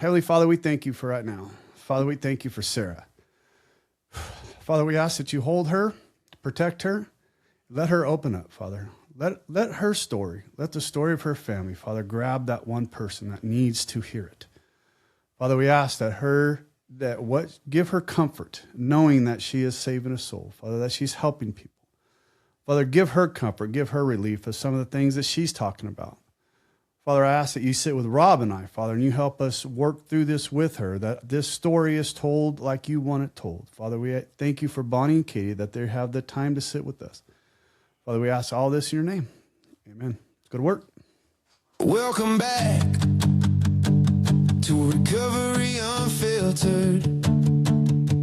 Heavenly Father, we thank you for right now. Father, we thank you for Sarah. Father, we ask that you hold her, protect her, let her open up, Father. Let her story, let the story of her family, Father, grab that one person that needs to hear it. Father, we ask give her comfort, knowing that she is saving a soul, Father, that she's helping people. Father, give her comfort, give her relief of some of the things that she's talking about. Father, I ask that you sit with Rob and I, Father, and you help us work through this with her, that this story is told like you want it told. Father, we thank you for Bonnie and Katie, that they have the time to sit with us. Father, we ask all this in your name. Amen. Let's go to work. Welcome back to Recovery Unfiltered.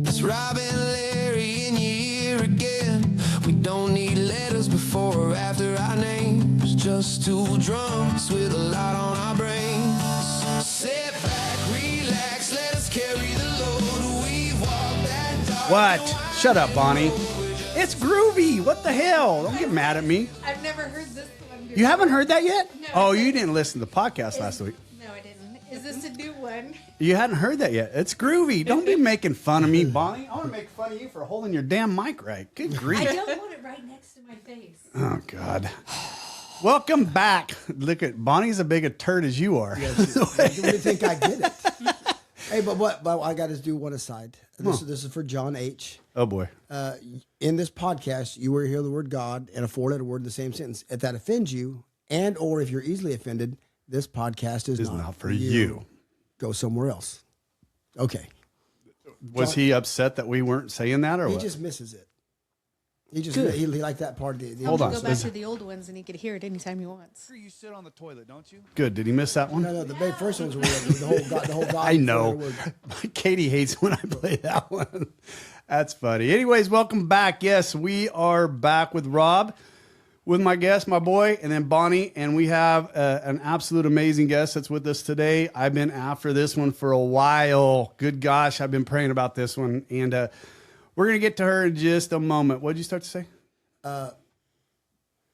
It's Rob and Larry in your ear again. We don't need letters before or after our names, just two drums with a lot on our brains. Sit back, relax, let us carry the load. We've walked that dark. What? Shut up, Bonnie. It's groovy. What the hell? Don't get mad at me. I've never heard this one before. You haven't heard that yet? No. Oh, you didn't listen to the podcast last week. No, I didn't. Is this a new one? You hadn't heard that yet. It's groovy. Don't be making fun of me, Bonnie. I want to make fun of you for holding your damn mic right. Good grief. I don't want it right next to my face. Oh, God. Welcome back. Look at Bonnie's as big a turd as you are. Yes, you would think I get it. Hey, but I got to do one aside. This is for John H. Oh, boy. In this podcast, you will hear the word God and a four-letter word in the same sentence. If that offends you, and or if you're easily offended, this podcast is not for you. Go somewhere else. Okay. Was he upset that we weren't saying that, or He what? just misses it. He liked that part. Hold on. Go back to the old ones and he could hear it anytime he wants. You sit on the toilet, don't you? Good. Did he miss that one? No, the very first ones were the whole God. I know. four-letter word. Katie hates when I play that one. That's funny. Anyways, welcome back. Yes, we are back with Rob, with my guest, my boy, and then Bonnie. And we have an absolute amazing guest that's with us today. I've been after this one for a while. Good gosh, I've been praying about this one. And we're going to get to her in just a moment. What did you start to say?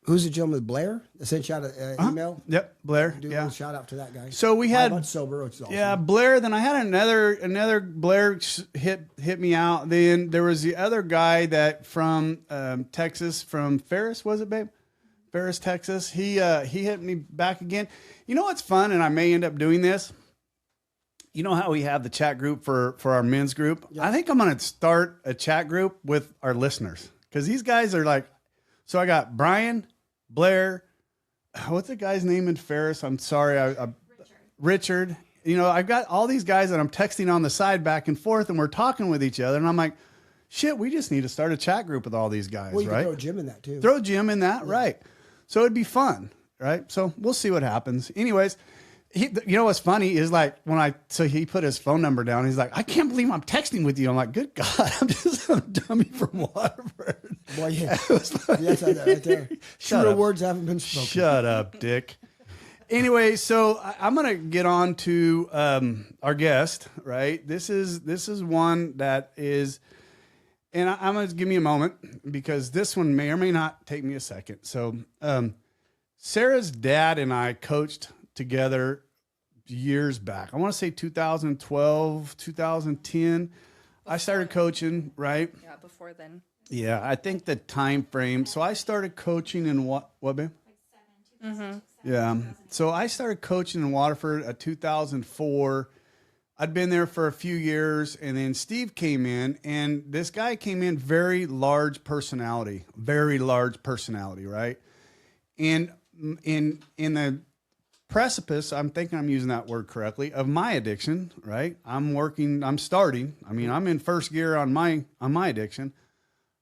Who's the gentleman? Blair? I sent you out an email. Yep, Blair. Do a Yeah. little shout out to that guy. So we 5 had months sober. Which is awesome. Yeah, Blair. Then I had another Blair hit me out. Then there was the other guy that from Texas, from Ferris, was it, babe? Ferris, Texas. He hit me back again. You know what's fun, and I may end up doing this. You know how we have the chat group for our men's group? Yeah. I think I'm going to start a chat group with our listeners, because these guys are like, so I got Brian, Blair, what's the guy's name in Ferris? I'm sorry. Richard. You know, I've got all these guys that I'm texting on the side back and forth, and we're talking with each other. And I'm like, shit, we just need to start a chat group with all these guys, well, you right? can throw Jim in that too. Throw Jim in that, right. So it'd be fun, right? So we'll see what happens. Anyways, you know what's funny is like so he put his phone number down. He's like, I can't believe I'm texting with you. I'm like, good God, I'm just a dummy from Waterford. Boy, yeah. That's right there. Truer words haven't been spoken. Shut up, Dick. Anyway, so I'm going to get on to our guest, right? This is one that is, and I'm going to give me a moment, because this one may or may not take me a second. So Sarah's dad and I coached together years back. I want to say 2012, 2010. I started coaching, right? Yeah, before then. Yeah, I think the time frame. So I started coaching in what, babe? Yeah. So I started coaching in Waterford at 2004. I'd been there for a few years, and then Steve came in, and this guy came in, very large personality, right? And in the precipice, I'm thinking I'm using that word correctly, of my addiction, right? I'm starting. I mean, I'm in first gear on my addiction.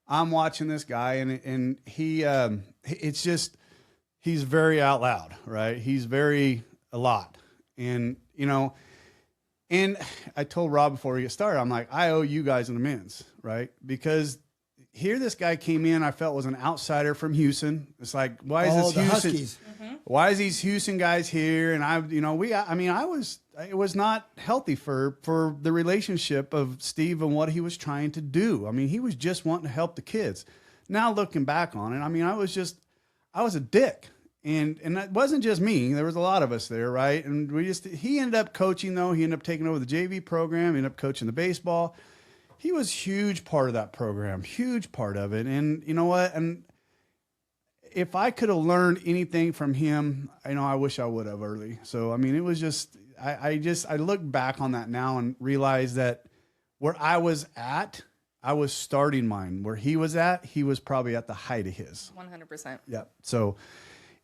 I'm watching this guy, and he, it's just, he's very out loud, right? He's very a lot. And, you know, and I told Rob before we get started, I'm like, I owe you guys in the men's, right? Because here this guy came in, I felt was an outsider from Houston. It's like, why is this Houston? Huskies. Why is these Houston guys here? And it was not healthy for the relationship of Steve and what he was trying to do. I mean, he was just wanting to help the kids. Now looking back on it, I mean, I was a dick. And that wasn't just me. There was a lot of us there, right? And he ended up coaching, though. He ended up taking over the JV program. He ended up coaching the baseball. He was a huge part of that program, huge part of it. And you know what? And if I could have learned anything from him, I wish I would have early. So, I mean, it was just, I look back on that now and realize that where I was at, I was starting mine. Where he was at, he was probably at the height of his. 100%. Yeah. So,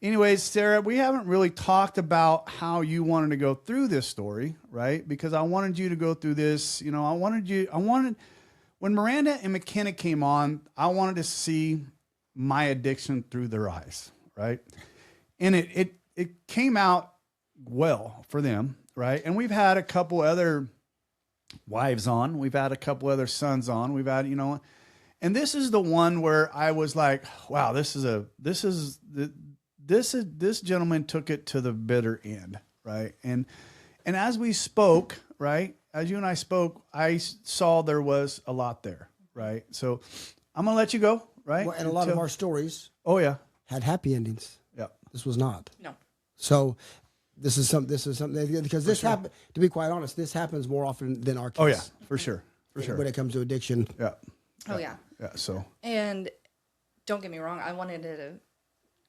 anyways, Sarah, we haven't really talked about how you wanted to go through this story, right? Because I wanted you to go through this. When Miranda and McKenna came on, I wanted to see my addiction through their eyes, right? And it came out well for them, right? And we've had a couple other wives on, we've had a couple other sons on, we've had, and this is the one where I was like, wow, this gentleman took it to the bitter end, right? And as we spoke, right, as you and I spoke, I saw there was a lot there, right? So I'm gonna let you go, right? Well, and a lot of our stories oh yeah, had happy endings. yeah, This was not. No. So this is something because this happened. To be quite honest, this happens more often than our case. oh yeah, for sure, When it comes to addiction. yeah, Oh, yeah. yeah. So And don't get me wrong, I wanted to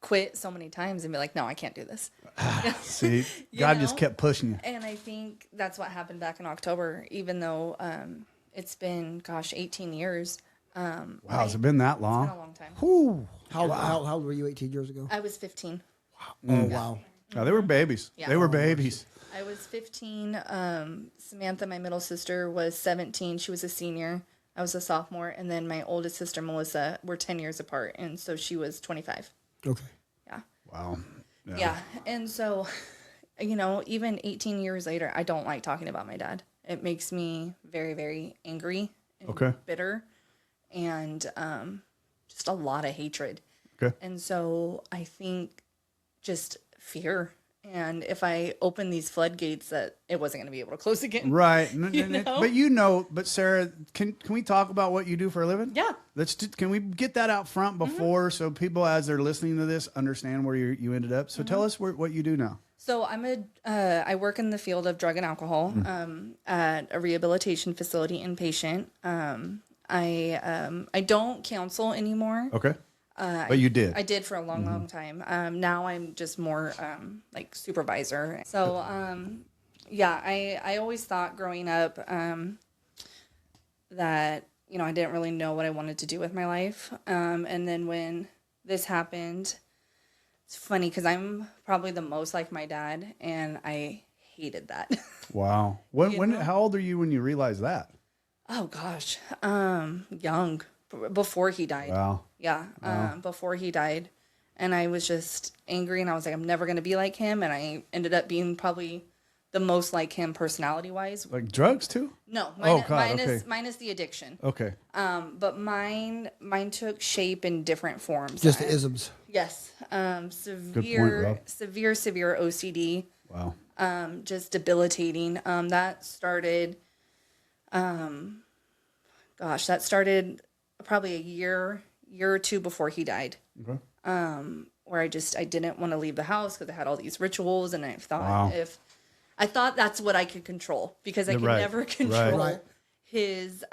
quit so many times and be like, no, I can't do this. see, You God just know? kept pushing you. And I think that's what happened back in October, even though it's been, 18 years. Wow, has it been that long? It's been a long time. Whew. How old were you 18 years ago? I was 15. Oh, wow. No, they were babies. Yeah. They were babies. I was 15. Samantha, my middle sister, was 17. She was a senior. I was a sophomore. And then my oldest sister, Melissa, we're 10 years apart. And so she was 25. Okay. Yeah. Wow. Yeah. And so, even 18 years later, I don't like talking about my dad. It makes me very, very angry and Okay. bitter and just a lot of hatred. Okay. And so I think just fear. And if I open these floodgates, that it wasn't going to be able to close again. Right. know? But Sarah, can we talk about what you do for a living? Yeah. Can we get that out front before so people as they're listening to this understand where you ended up? So tell us what you do now. So I work in the field of drug and alcohol at a rehabilitation facility, inpatient. I don't counsel anymore. Okay. But you did. I did for a long, long time. Now I'm just more like supervisor. So I always thought growing up that I didn't really know what I wanted to do with my life. And then when this happened, it's funny because I'm probably the most like my dad, and I hated that. Wow. How old are you when you realized that? Oh gosh, young, before he died. Wow. Yeah, before he died, and I was just angry, and I was like, I'm never gonna be like him, and I ended up being probably the most like him personality wise. Like drugs too? No, okay. minus the addiction. Okay. But mine took shape in different forms. Just the isms. Yes, Rob. severe OCD. Wow. Just debilitating. That started probably a year or two before he died. Okay. Where I didn't want to leave the house because I had all these rituals, and I thought Wow. I thought that's what I could control, because I could Right. never control Right. his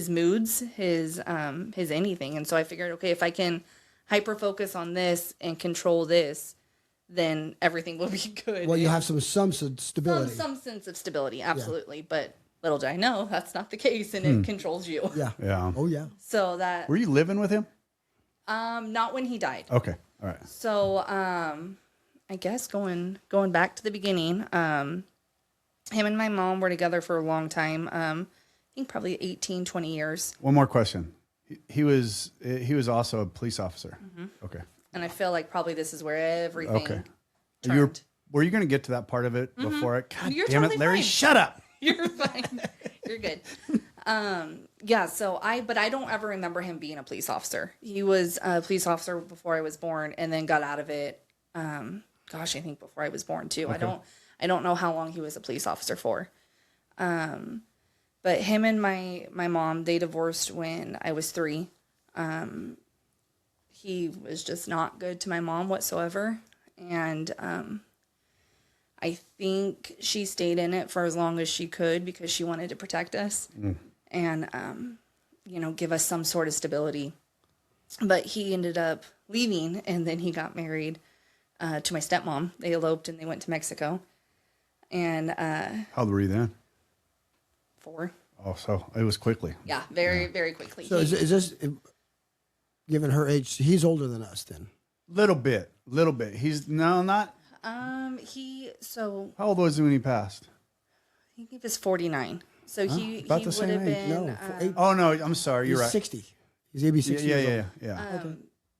moods, his anything. And so I figured, okay, if I can hyper focus on this and control this, then everything will be good. Well, you have some stability. some sense of stability, absolutely. But little did I know that's not the case, and it controls you. Yeah. Yeah. Oh, yeah. So that Were you living with him? not when he died. Okay. All right. So I guess going back to the beginning, him and my mom were together for a long time. I think probably 18, 20 years. One more question. He was also a police officer. Okay. And I feel like probably this is where everything Okay. turned. Were you going to get to that part of it before it? God You're damn it, totally Larry! fine. Shut up. You're fine. You're good. So but I don't ever remember him being a police officer. He was a police officer before I was born, and then got out of it. I think before I was born too. Okay. I don't know how long he was a police officer for. But him and my mom, they divorced when I was 3. he was just not good to my mom whatsoever. And I think she stayed in it for as long as she could because she wanted to protect us and, give us some sort of stability. But he ended up leaving, and then he got married to my stepmom. They eloped and they went to Mexico. And How old were you then? 4. Oh, so it was quickly. Yeah, very, very quickly. So is this, given her age, he's older than us then? Little bit. He's not. How old was he when he passed? He was 49. So he about the would same have age. been. No, Oh no, I'm sorry. You're he's right. 60. He's going to be 60 years old. Yeah.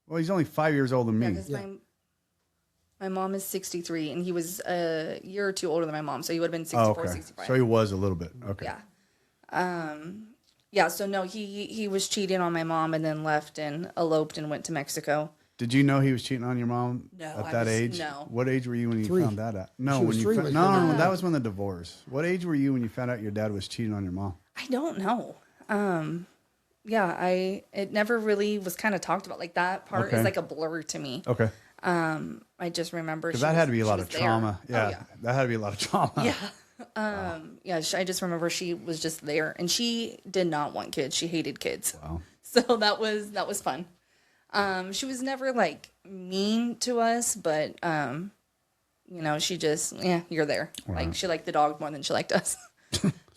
Well, he's only 5 years older than me. Because my mom is 63, and he was a year or two older than my mom, so he would have been 64, 65. So he was a little bit. Okay. Yeah. So no, he was cheating on my mom and then left and eloped and went to Mexico. Did you know he was cheating on your mom No, at I that was- age? no. What age were you when you 3. found that out? No, She was when you 3 found, when no, that was when the divorce. What age were you when you found out your dad was cheating on your mom? I don't know. It never really was kind of talked about. Like that part Okay. is like a blur to me. Okay. I just remember Because that had to be a lot of trauma. Yeah. Yeah, that had to be a lot of trauma. Yeah. I just remember she was just there, and she did not want kids. She hated kids. Wow. So that was fun. She was never like mean to us, but she just you're there. Right. Like she liked the dog more than she liked us.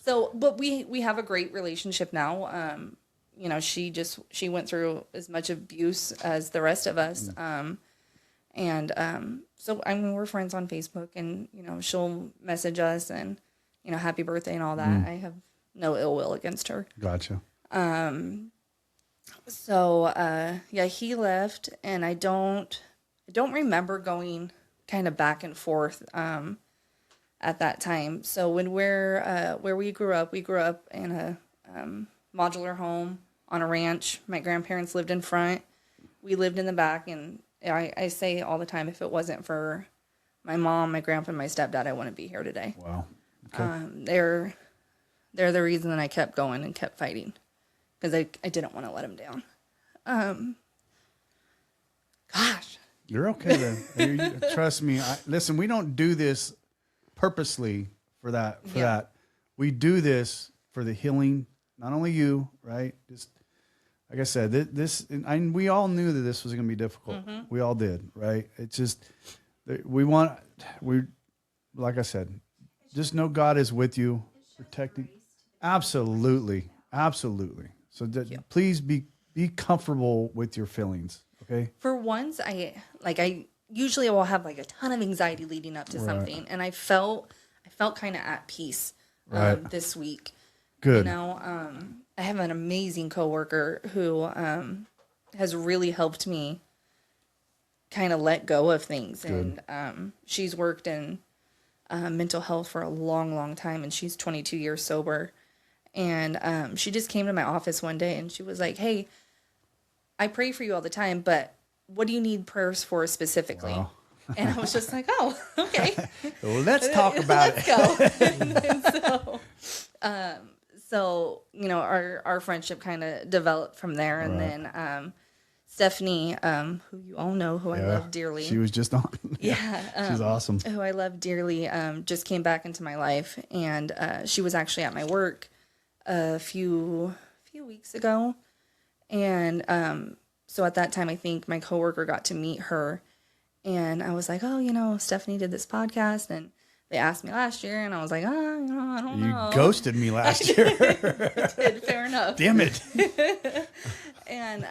So, but we have a great relationship now. She went through as much abuse as the rest of us. So I mean, we're friends on Facebook, and she'll message us and happy birthday and all that. I have no ill will against her. Gotcha. So he left, and I don't remember going kind of back and forth at that time. So when where we grew up in a modular home on a ranch. My grandparents lived in front. We lived in the back, and I say all the time, if it wasn't for my mom, my grandpa, and my stepdad, I wouldn't be here today. Wow. Okay. They're the reason that I kept going and kept fighting, because I didn't want to let them down. Gosh. You're okay then. Trust me. Listen, we don't do this purposely for that. We do this for the healing, not only you, right? Just like I said, we all knew that this was going to be difficult. Mm-hmm. We all did, right? It's just like I said, just know God is with you, protecting. Absolutely. So please be comfortable with your feelings. Okay. For once, I usually will have like a ton of anxiety leading up to something, and I felt kind of at peace this week. Good. I have an amazing coworker who has really helped me kind of let go of things. Good. And she's worked in mental health for a long, long time, and she's 22 years sober. And she just came to my office one day, and she was like, "Hey, I pray for you all the time, but what do you need prayers for specifically?" Wow. And I was just like, "Oh, okay. Well, let's talk about it." Let's go. So our friendship kind of developed from there, and then Stephanie, who you all know, who I love dearly. She was just on. She's awesome. Who I love dearly, just came back into my life, and she was actually at my work a few weeks ago. And so at that time, I think my coworker got to meet her, and I was like, "Oh, Stephanie did this podcast, and they asked me last year," and I was like, I don't know. You ghosted me last year. I did, fair enough. Damn it. And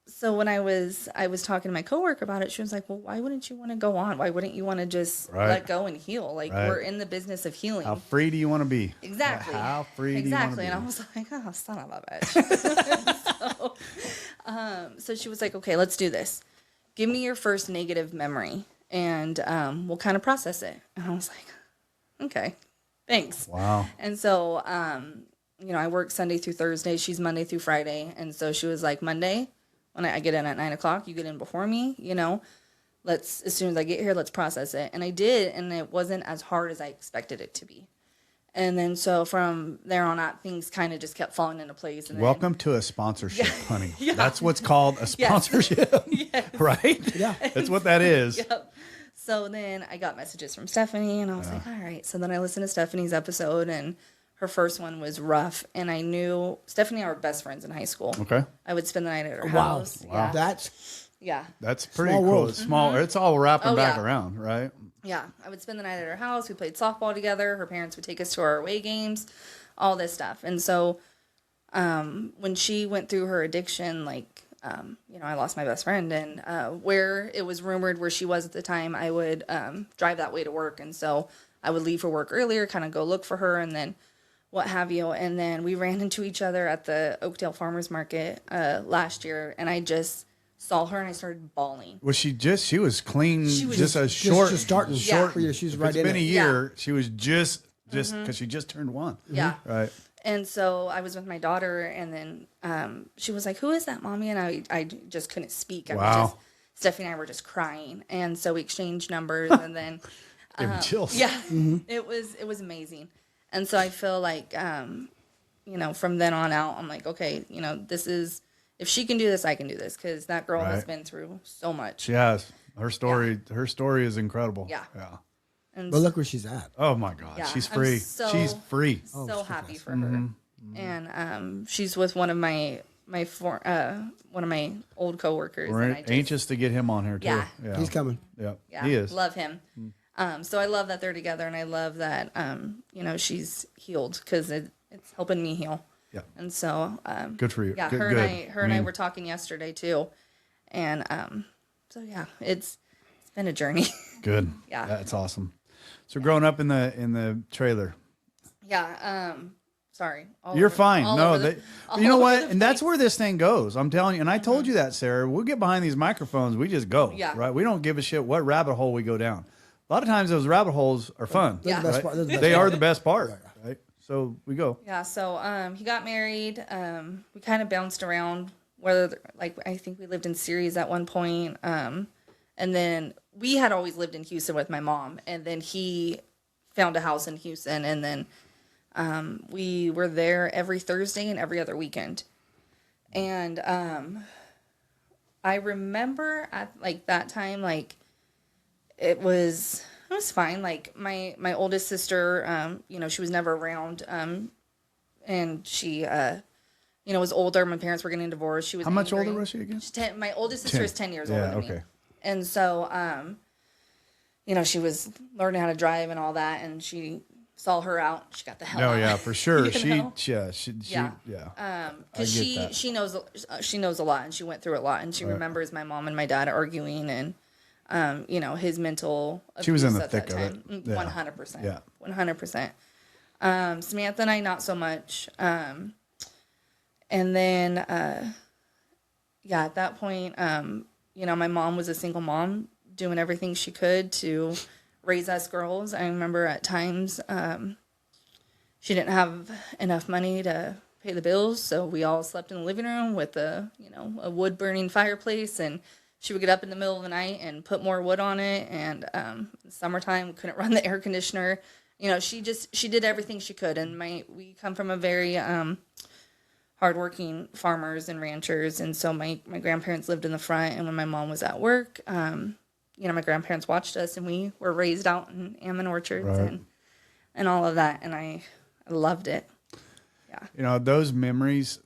so when I was talking to my coworker about it, she was like, "Well, why wouldn't you want to go on? Why wouldn't you want to just let go and heal? Like we're in the business of healing. How free do you want to be?" Exactly. How free do you want to be? And I was like, "Oh, son of a bitch." So she was like, "Okay, let's do this. Give me your first negative memory, and we'll kind of process it." And I was like, "Okay, thanks." Wow. And so, I work Sunday through Thursday. She's Monday through Friday. And so she was like, "Monday, when I get in at 9:00, you get in before me, as soon as I get here, let's process it." And I did. And it wasn't as hard as I expected it to be. And then so from there on out, things kind of just kept falling into place. And then, Welcome to a sponsorship, honey. That's what's called a sponsorship, right? Yeah. That's what that is. Yep. So then I got messages from Stephanie, and I was like, all right. So then I listened to Stephanie's episode, and her first one was rough. And I knew Stephanie and I were best friends in high school. Okay. I would spend the night at her Wow. house. Wow. Yeah. That's pretty Small cool. world. It's small. It's all wrapping Oh, back yeah. around, right? Yeah, I would spend the night at her house. We played softball together. Her parents would take us to our away games, all this stuff. And so when she went through her addiction, like, I lost my best friend. And where it was rumored where she was at the time, I would drive that way to work. And so I would leave for work earlier, kind of go look for her, and then what have you. And then we ran into each other at the Oakdale Farmers Market last year, and I just saw her and I started bawling. Was she was clean, She was just a Just short, starting Yeah. short for you. She's if right it's in been it. a year, she was just because she just turned 1. Yeah. Right. And so I was with my daughter, and then she was like, "Who is that, Mommy?" And I just couldn't speak. Wow. Stephanie and I were just crying, and so we exchanged numbers, and then Gave me chills. yeah, it was amazing. And so I feel like from then on out, I'm like, okay, this is, if she can do this, I can do this, because that girl has Right. been through so much. She has. Her story is incredible. Yeah. Yeah. And But look where she's at. Oh my God. Yeah, She's I'm free. so- She's free. so happy for her. And she's with one of my old coworkers. We're and I just, anxious to get him on here too. Yeah. He's coming. Yeah. yeah, He is. love him. So I love that they're together, and I love that she's healed, because it's helping me heal. Yeah. And so Good for you. yeah, Good, her good. and I were talking yesterday too, and so yeah, it's been a journey. Good. Yeah. That's awesome. So growing up in the trailer. Yeah. Sorry. You're fine. No, you know what? And that's place. where this thing goes. I'm telling you. And I told you that, Sarah. We'll get behind these microphones. We just go. Yeah. Right. We don't give a shit what rabbit hole we go down. A lot of times those rabbit holes are fun. They're the best right? part. They're the best They part. are the best part. Right. So we go. Yeah, so he got married. We kind of bounced around. I think we lived in Ceres at one point. And then we had always lived in Houston with my mom. And then he found a house in Houston. And then we were there every Thursday and every other weekend. And I remember at that time, it was fine. Like my oldest sister, she was never around. And she, was older. My parents were getting divorced. She was How much angry. older was she again? She's 10. My oldest sister 10. is 10 years Yeah, older than okay. me. And so, she was learning how to drive and all that. And she saw her out. She got the hell out. Oh yeah, for sure. You know? She Yeah. Because I get that. she knows a lot, and she went through a lot, and she remembers my mom and my dad arguing, and his mental abuse. She was in the at thick that of time. it. Yeah. 100%. Yeah. 100%. Samantha and I, not so much. And then, at that point, my mom was a single mom doing everything she could to raise us girls. I remember at times she didn't have enough money to pay the bills, so we all slept in the living room with a wood burning fireplace, and she would get up in the middle of the night and put more wood on it. And summertime, couldn't run the air conditioner. She did everything she could. And we come from a very hardworking farmers and ranchers, and so my grandparents lived in the front. And when my mom was at work, my grandparents watched us, and we were raised out in almond orchards Right. and all of that, and I loved it. Yeah. Those memories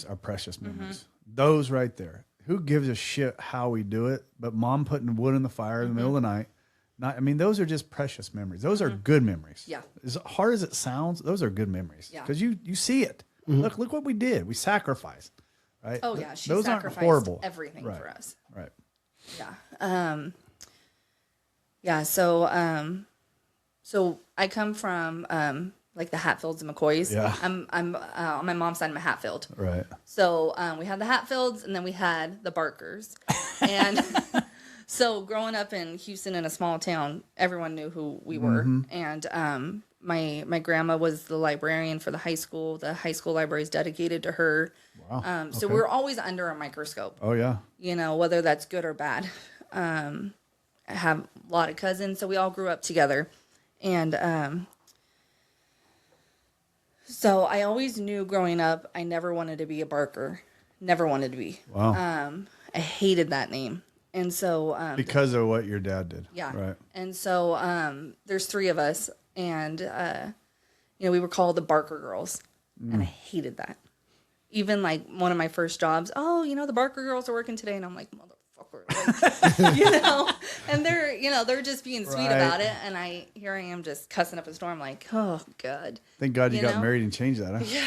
are precious memories. Those right there. Who gives a shit how we do it? But mom putting wood in the fire in the middle of the night. Those are just precious memories. Those are good memories. Yeah. As hard as it sounds, those are good memories. Yeah. Because you see it. Look what we did. We sacrificed. Right. Oh yeah, she those aren't sacrificed horrible. everything Right. for us. Right. Yeah. So I come from the Hatfields and McCoys. Yeah. I'm on my mom's side, I'm a Hatfield. Right. So we had the Hatfields, and then we had the Barkers. And so growing up in Houston in a small town, everyone knew who we were. And my grandma was the librarian for the high school. The high school library is dedicated to her. Wow. So we're always under a microscope, Oh yeah. whether that's good or bad. I have a lot of cousins, so we all grew up together. And So I always knew growing up, I never wanted to be a barker. Never wanted to be. Wow. I hated that name. And so, Because of what your dad did. yeah. Right. And so, there's 3 of us, and, we were called the Barker Girls, and I hated that. Even like one of my first jobs, the Barker Girls are working today. And I'm like, motherfucker, like, and they're just being sweet Right. about it. And here I am just cussing up a storm like, oh God. Thank God you got know? married and changed that. Huh?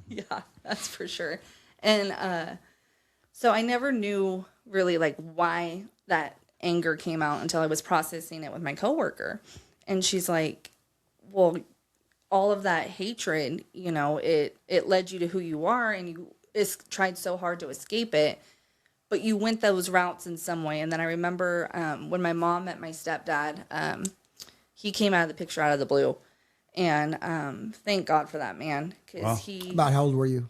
Yeah, that's for sure. And so I never knew really like why that anger came out until I was processing it with my coworker. And she's like, well, all of that hatred, it led you to who you are, and you tried so hard to escape it, but you went those routes in some way. And then I remember when my mom met my stepdad, he came out of the picture out of the blue. And thank God for that man, because Wow. About how old were you?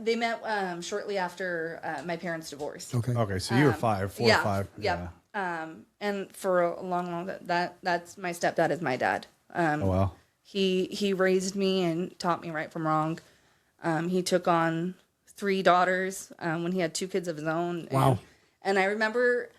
they met shortly after my parents divorced. Okay. Okay, so you were 4 or 5. Yeah. And for a long that's my stepdad is my dad. Oh, wow. He raised me and taught me right from wrong. He took on 3 daughters when he had 2 kids of his own. Wow. And I remember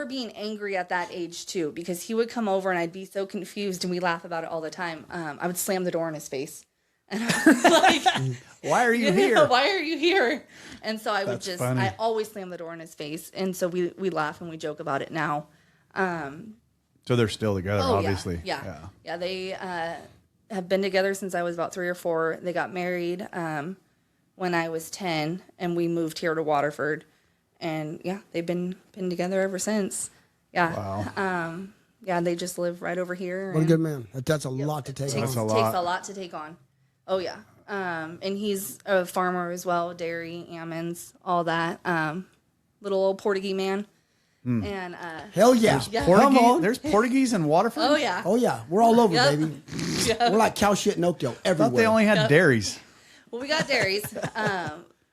being angry at that age too, because he would come over and I'd be so confused, and we laugh about it all the time. I would slam the door in his face. And I was like, Why are you here? why are you here? And so I would That's funny. I always slam the door in his face. And so we laugh and we joke about it now. So they're still together, Oh, obviously. Yeah. They have been together since I was about 3 or 4. They got married when I was 10, and we moved here to Waterford. And yeah, they've been together ever since. Yeah. Wow. Yeah, they just live right over here. What a good man. That's a lot to take Takes, on. That's a lot. takes a lot to take on. Oh yeah. And he's a farmer as well, dairy, almonds, all that. Little old Portuguese man. And Hell yeah. Yeah. Come on. There's Portuguese in Waterford? oh yeah. Oh yeah. We're all over, Yep. baby. We're like cow shit in Oakdale I everywhere. thought they only had dairies. Well, we got dairies.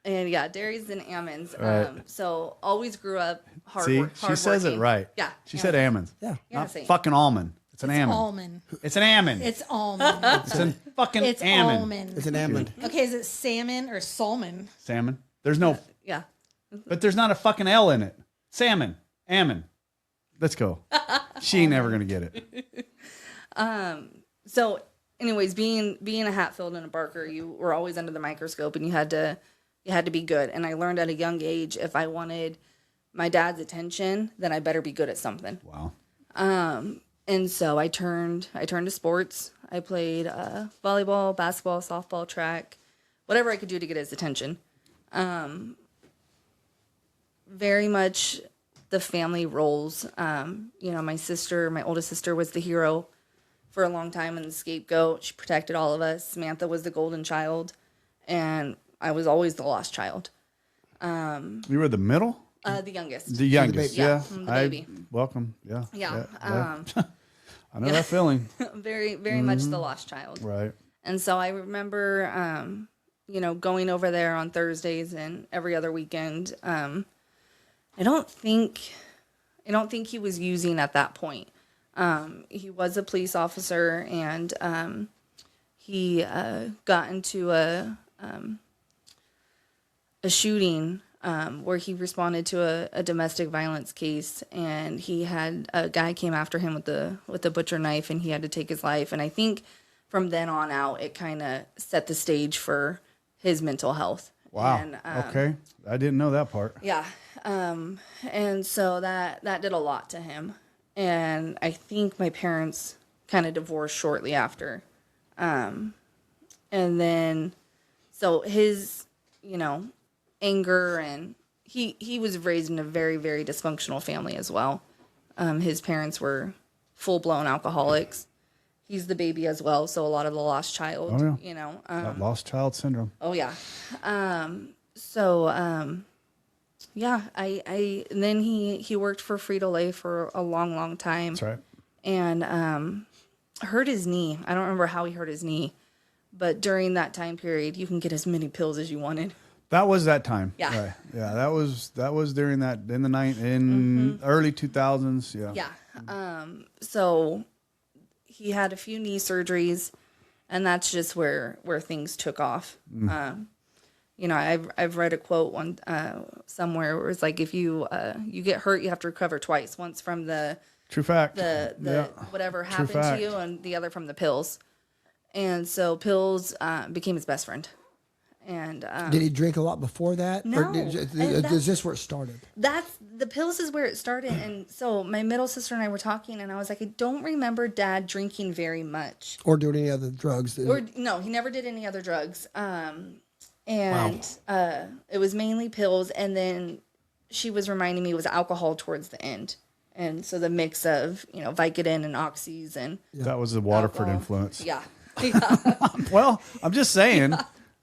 And yeah, dairies and almonds. Right. So always grew up hard. See, hard she says it working. right. Yeah. She said almonds. Yeah. Yeah, Not same. fucking almond. It's an almond. Almond. It's an almond. It's almond. It's a fucking It's almond. almond. It's an almond. Okay, is it salmon or salmon? Salmon. There's no, Yeah. but there's not a fucking L in it. Salmon. Almond. Let's go. She ain't never going to get it. So, anyways, being a Hatfield and a Barker, you were always under the microscope, and you had to be good. And I learned at a young age, if I wanted my dad's attention, then I better be good at something. Wow. And so I turned to sports. I played volleyball, basketball, softball, track, whatever I could do to get his attention. Very much the family roles. My oldest sister was the hero for a long time and the scapegoat. She protected all of us. Samantha was the golden child, and I was always the lost child. You were the middle? The youngest. The youngest. baby. Yeah. Yeah, the baby. Welcome. Yeah. Yeah. I know that feeling. Very, very much the lost child. Right. And so I remember, going over there on Thursdays and every other weekend. I don't think he was using at that point. He was a police officer, and he got into a shooting where he responded to a domestic violence case, and he had a guy came after him with the butcher knife, and he had to take his life. And I think from then on out, it kind of set the stage for his mental health. Wow. And, Okay. I didn't know that part. Yeah. And so that did a lot to him. And I think my parents kind of divorced shortly after. And then, so his, anger, and he was raised in a very, very dysfunctional family as well. His parents were full-blown alcoholics. He's the baby as well, so a lot of the lost child, Oh, yeah. That lost child syndrome. Oh yeah. Yeah, I and then he worked for Frito-Lay for a long, long time. That's right. And hurt his knee. I don't remember how he hurt his knee, but during that time period, you can get as many pills as you wanted. That was that time. Yeah. Right. Yeah. That was during that in the early 2000s. Yeah. Yeah. So he had a few knee surgeries. and that's just where things took off. You know, I've read a quote one somewhere where it's like, if you you get hurt, you have to recover twice. Once from the True fact. the whatever True happened to fact. you, and the other from the pills. And so pills became his best friend. And Did he drink a lot before that? No. Or And is this where it started? that's the pills is where it started. And so my middle sister and I were talking, and I was like, I don't remember Dad drinking very much. Or doing any other drugs? Or no, he never did any other drugs. And it was mainly pills, and then she was reminding me it was alcohol towards the end. And so the mix of, you know, Vicodin and Oxys and That was the Waterford alcohol. influence. Yeah. Well, I'm just saying.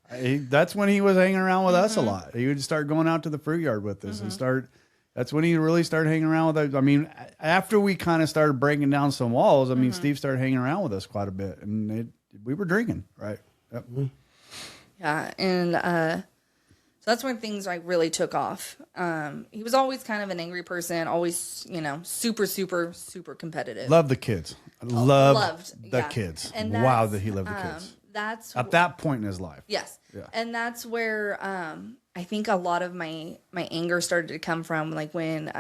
That's when he was hanging around with us a Mm-hmm. lot. He would start going out to the fruit yard with us and start. That's when he really started hanging around with us. I mean, after we kind of started breaking down some walls, I mean, Mm-hmm. Steve started hanging around with us quite a bit, and we were drinking, right? Yep. Yeah, and so that's when things like really took off. He was always kind of an angry person, always, you know, super competitive. Loved the kids. Loved the yeah. kids. And Wow, that's, that he loved the kids. That's At that point in his life. yes, Yeah. and that's where I think a lot of my anger started to come from, like when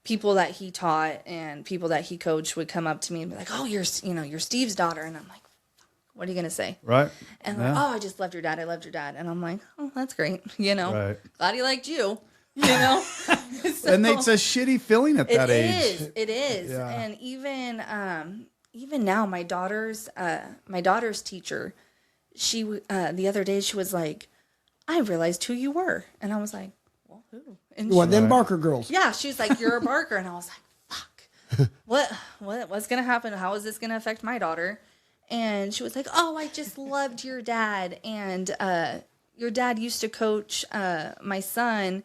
people that he taught and people that he coached would come up to me and be like, "Oh, you're Steve's daughter," and I'm like, "What are you gonna say?" Right? And they're like, "Oh, I just loved your dad. I loved your dad." And I'm like, "Oh, that's great. You know, Right. glad he liked you." You know, And it's a shitty feeling at that age. It is. Yeah. And even now, my daughter's teacher, she the other day she was like, "I realized who you were," and I was like, "Well, who?" And Well, she, them Barker girls. yeah, she was like, "You're a Barker," and I was like, "Fuck, what's gonna happen? How is this gonna affect my daughter?" And she was like, "Oh, I just loved your dad, and your dad used to coach my son,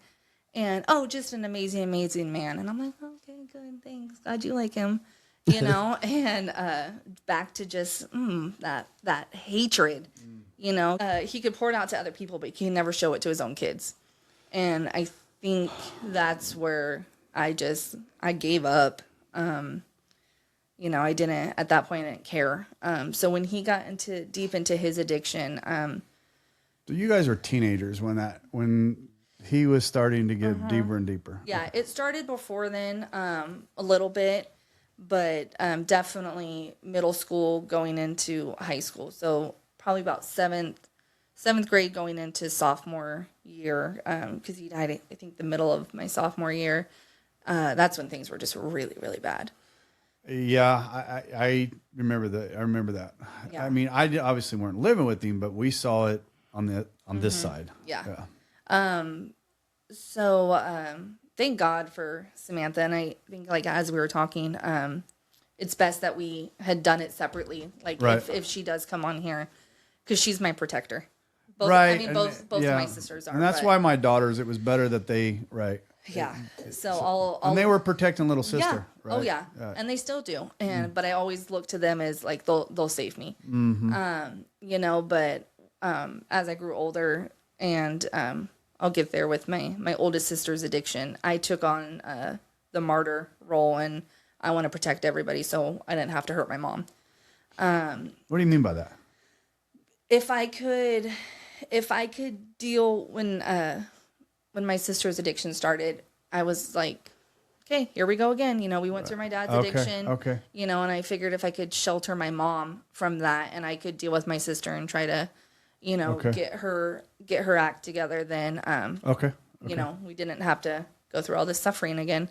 and oh, just an amazing man." And I'm like, "Okay, good, thanks. Glad you like him." You know, and back to just that hatred. You know, he could pour it out to other people, but he can never show it to his own kids. And I think that's where I gave up. You know, I didn't at that point. I didn't care. So when he got deep into his addiction, So you guys were teenagers when he was starting to get deeper and deeper. yeah, it started before then, a little bit, but definitely middle school going into high school. So probably about seventh grade going into sophomore year, because he died, I think, the middle of my sophomore year. That's when things were just really, really bad. Yeah, I remember that. I remember that. Yeah. I mean, I obviously weren't living with him, but we saw it on this side. Yeah. So thank God for Samantha, and I think, like, as we were talking, it's best that we had done it separately. Like, Right. if she does come on here, because she's my protector. Both, Right. I mean, and- both yeah. of my sisters are. And that's but- why my daughters, it was better that they, right. Yeah. So I'll And they were protecting little sister. yeah. Right? Oh yeah. And they still do. And but I always look to them as like they'll save me. You know, but as I grew older and I'll get there with my oldest sister's addiction, I took on the martyr role, and I want to protect everybody so I didn't have to hurt my mom. What do you mean by that? If I could deal when my sister's addiction started, I was like, okay, here we go again. You know, we went through my dad's Okay, addiction. okay. You know, and I figured if I could shelter my mom from that, and I could deal with my sister and try to, you know, Okay. get her act together, then Okay. you know, we didn't have to go through all this suffering again.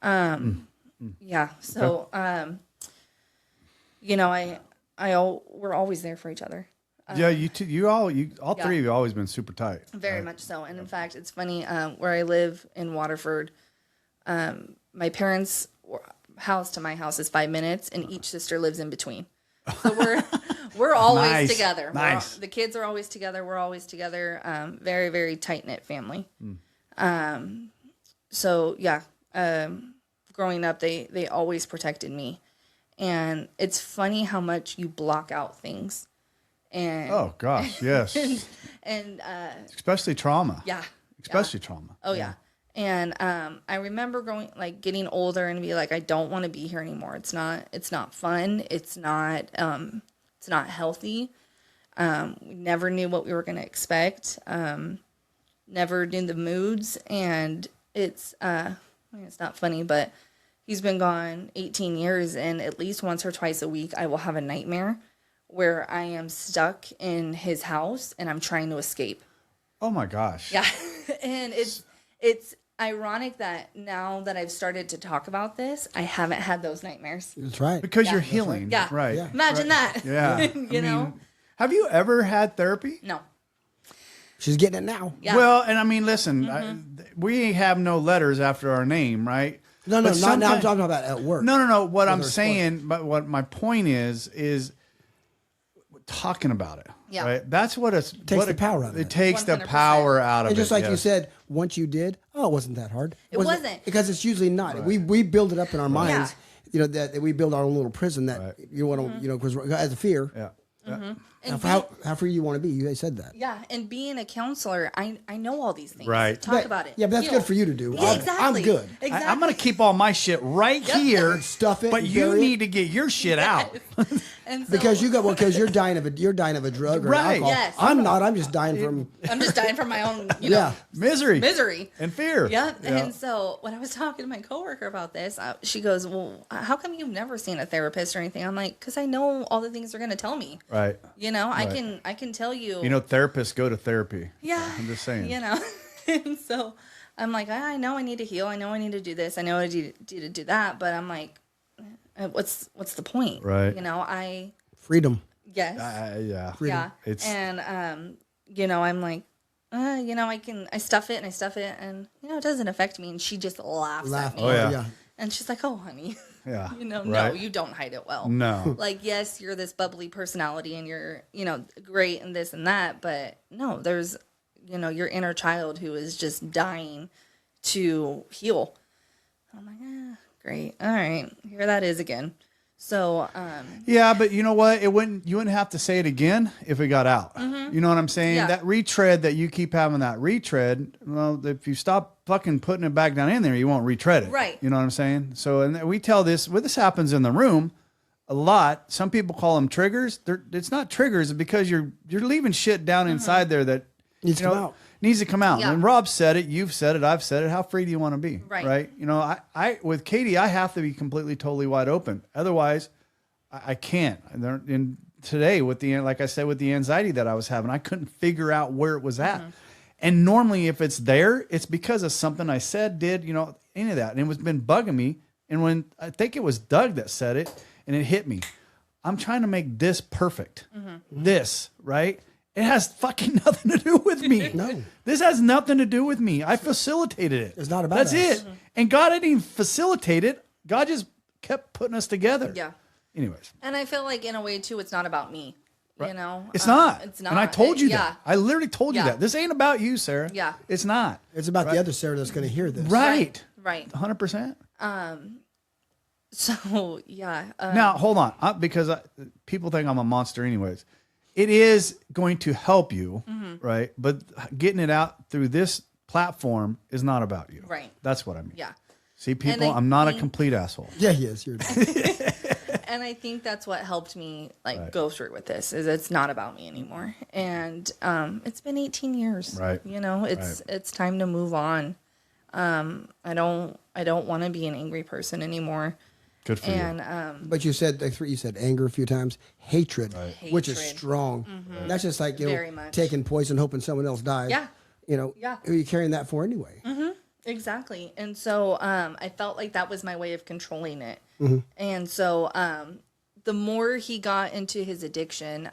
Yeah. So you know, we're always there for each other. Yeah, all three of you always been super tight. Very much so. And in fact, it's funny, where I live in Waterford, my parents' house to my house is 5 minutes, and each sister lives in between. So we're always Nice, together. nice. The kids are always together. We're always together. Very, very tight knit family. So yeah, growing up, they always protected me, and it's funny how much you block out things. And Oh gosh, yes. and Especially trauma. yeah. Especially trauma. Oh yeah. And I remember getting older and be like, I don't want to be here anymore. It's not fun. It's not It's not healthy. We never knew what we were going to expect. Never knew the moods, and it's not funny, but he's been gone 18 years, and at least once or twice a week, I will have a nightmare where I am stuck in his house and I'm trying to escape. Oh my gosh. Yeah, and it's ironic that now that I've started to talk about this, I haven't had those nightmares. That's right. Because you're healing. Yeah, Right. Yeah. Imagine that. Yeah. you know. Have you ever had therapy? No. She's getting it now. Yeah. Well, and I mean, listen, we have no letters after our name, right? No, But not now. I'm sometimes- talking about at work. No. What I'm Whether it's saying, but what my point is talking about it. Yeah. Right. That's what it's Takes the power out of it. It takes the 100%. power out of it. And just like you yes. said, once you did, it wasn't that hard. It wasn't. Because it's usually not. We build it up in our minds. Yeah. You know that we build our own little prison that you want to, because as a fear. Yeah. And How free you want to be? You said that. yeah, and being a counselor, I know all these things. Right. Talk about it. Yeah, but that's Heal. good for you to do. Yeah, exactly. I'm good. Exactly. I'm going to keep all my shit right here. Stuff it But and you bury it. need to get your shit out. And so, Because because you're dying of a drug or Right. alcohol. Yes. I'm not. I'm just dying from. I'm just dying from my own, Yeah. Misery. misery. And fear. Yep. Yeah. And so when I was talking to my coworker about this, she goes, "Well, how come you've never seen a therapist or anything?" I'm like, "Because I know all the things they're going to tell me. Right. You know, I can tell you. You know, therapists go to therapy. yeah. I'm just saying. You know, and so I'm like, I know I need to heal. I know I need to do this. I know I need to do that. But I'm like, what's the point? Right. You know, Freedom. yes. Yeah. Yeah. It's And you know, I'm like, I stuff it and it doesn't affect me. And she just laughs Laugh. at me. Oh, yeah. And she's like, "Oh, honey, yeah. no, Right. you don't hide it well. No. Like, yes, you're this bubbly personality and you're, great and this and that, but no, there's, your inner child who is just dying to heal." I'm like, great. All right. Here that is again. So, Yeah, but you know what? You wouldn't have to say it again if it got out. You know what I'm saying? Yeah. That retread that you keep having that retread, well, if you stop fucking putting it back down in there, you won't retread it. Right. You know what I'm saying? So, and we tell this, this happens in the room a lot. Some people call them triggers. It's not triggers because you're leaving shit down inside there that Needs to come out. Needs to come out. Yeah. And Rob said it, you've said it, I've said it. How free do you want to be? Right. You know, I with Katie, I have to be completely, totally wide open. Otherwise, I can't. And today, like I said, with the anxiety that I was having, I couldn't figure out where it was at. And normally, if it's there, it's because of something I said, did, any of that. And it was been bugging me. And when I think it was Doug that said it, and it hit me, I'm trying to make this perfect. This, right? It has fucking nothing to do with me. No. This has nothing to do with me. I facilitated it. It's not about That's us. it. And God didn't even facilitate it. God just kept putting us together. yeah. Anyways. And I feel like in a way too, it's not about me. You know, It's not. It's not. And I told you Yeah. that. I literally told you Yeah. that. This ain't about you, Sarah. Yeah. It's not. It's about the other Sarah that's going to hear this. Right. Right. 100%. So yeah. Now, hold on. Because people think I'm a monster anyways. It is going to help you, right? But getting it out through this platform is not about you. Right. That's what I mean. Yeah. See, people, I I'm not a think- complete asshole. Yeah, he is. You're And I think that's what helped me go through with this is it's not about me anymore. And it's been 18 years. Right. It's time to move on. I don't want to be an angry person anymore. Good for you. And But you said anger a few times, hatred, which is Hatred. strong. That's just like Very much. taking poison, hoping someone else dies. Yeah. Yeah. Who are you carrying that for anyway? Exactly. And so I felt like that was my way of controlling it. Mm-hmm. And so the more he got into his addiction,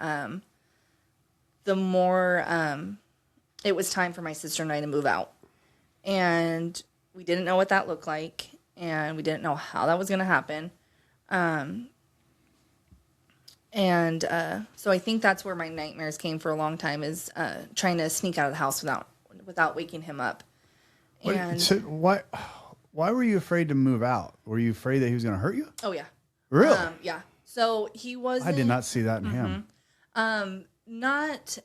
the more it was time for my sister and I to move out. And we didn't know what that looked like. And we didn't know how that was going to happen. So I think that's where my nightmares came for a long time is trying to sneak out of the house without waking him up. Wait, And so why were you afraid to move out? Were you afraid that he was going to hurt you? oh yeah, Really? yeah. So he was. I did not see that in him.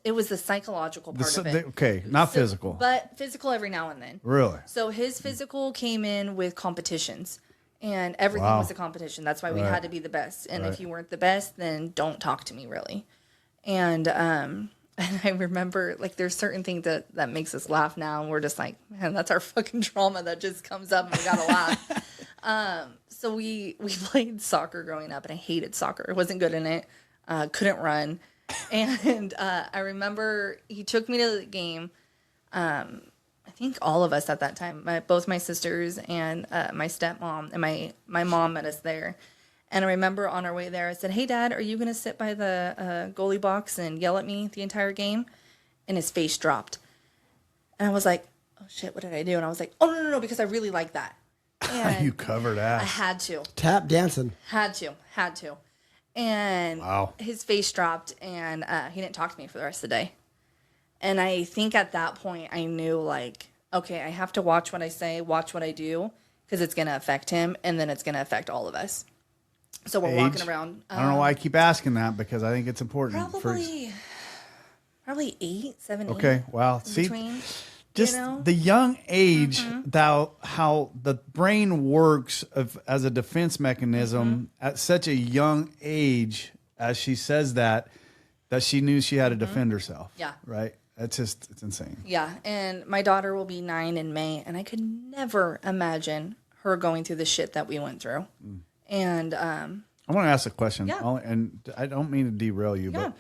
It was the psychological part of it. Okay, not So- physical. but physical every now and then. Really? So his physical came in with competitions. And everything Wow. was a competition. That's why we Right. had to be the best. And Right. if you weren't the best, then don't talk to me, really. And and I remember, like, there's certain things that makes us laugh now, and we're just like, man, that's our fucking trauma that just comes up, and we gotta laugh. So we played soccer growing up, and I hated soccer. I wasn't good in it. Couldn't run. And I remember he took me to the game. I think all of us at that time, both my sisters and my stepmom and my mom met us there. And I remember on our way there, I said, "Hey, Dad, are you going to sit by the goalie box and yell at me the entire game?" And his face dropped. And I was like, "Oh, shit, what did I do?" And I was like, "Oh, no, because I really like that." And You covered I ass. had to. Tap dancing. Had to. And Wow. his face dropped, and he didn't talk to me for the rest of the day. And I think at that point, I knew, like, okay, I have to watch what I say, watch what I do, because it's going to affect him, and then it's going to affect all of us. So we're walking around. I don't know why I keep asking that, because I think it's important. Probably 8, 7, 8. Okay, wow. See, Between, just you know? the young age, how the brain works as a defense mechanism at such a young age, as she says that she knew she had to defend herself. Yeah. Right? It's insane. Yeah, and my daughter will be 9 in May, and I could never imagine her going through the shit that we went through. And I want to ask a question, Yeah. and I don't mean to derail you, Yeah. but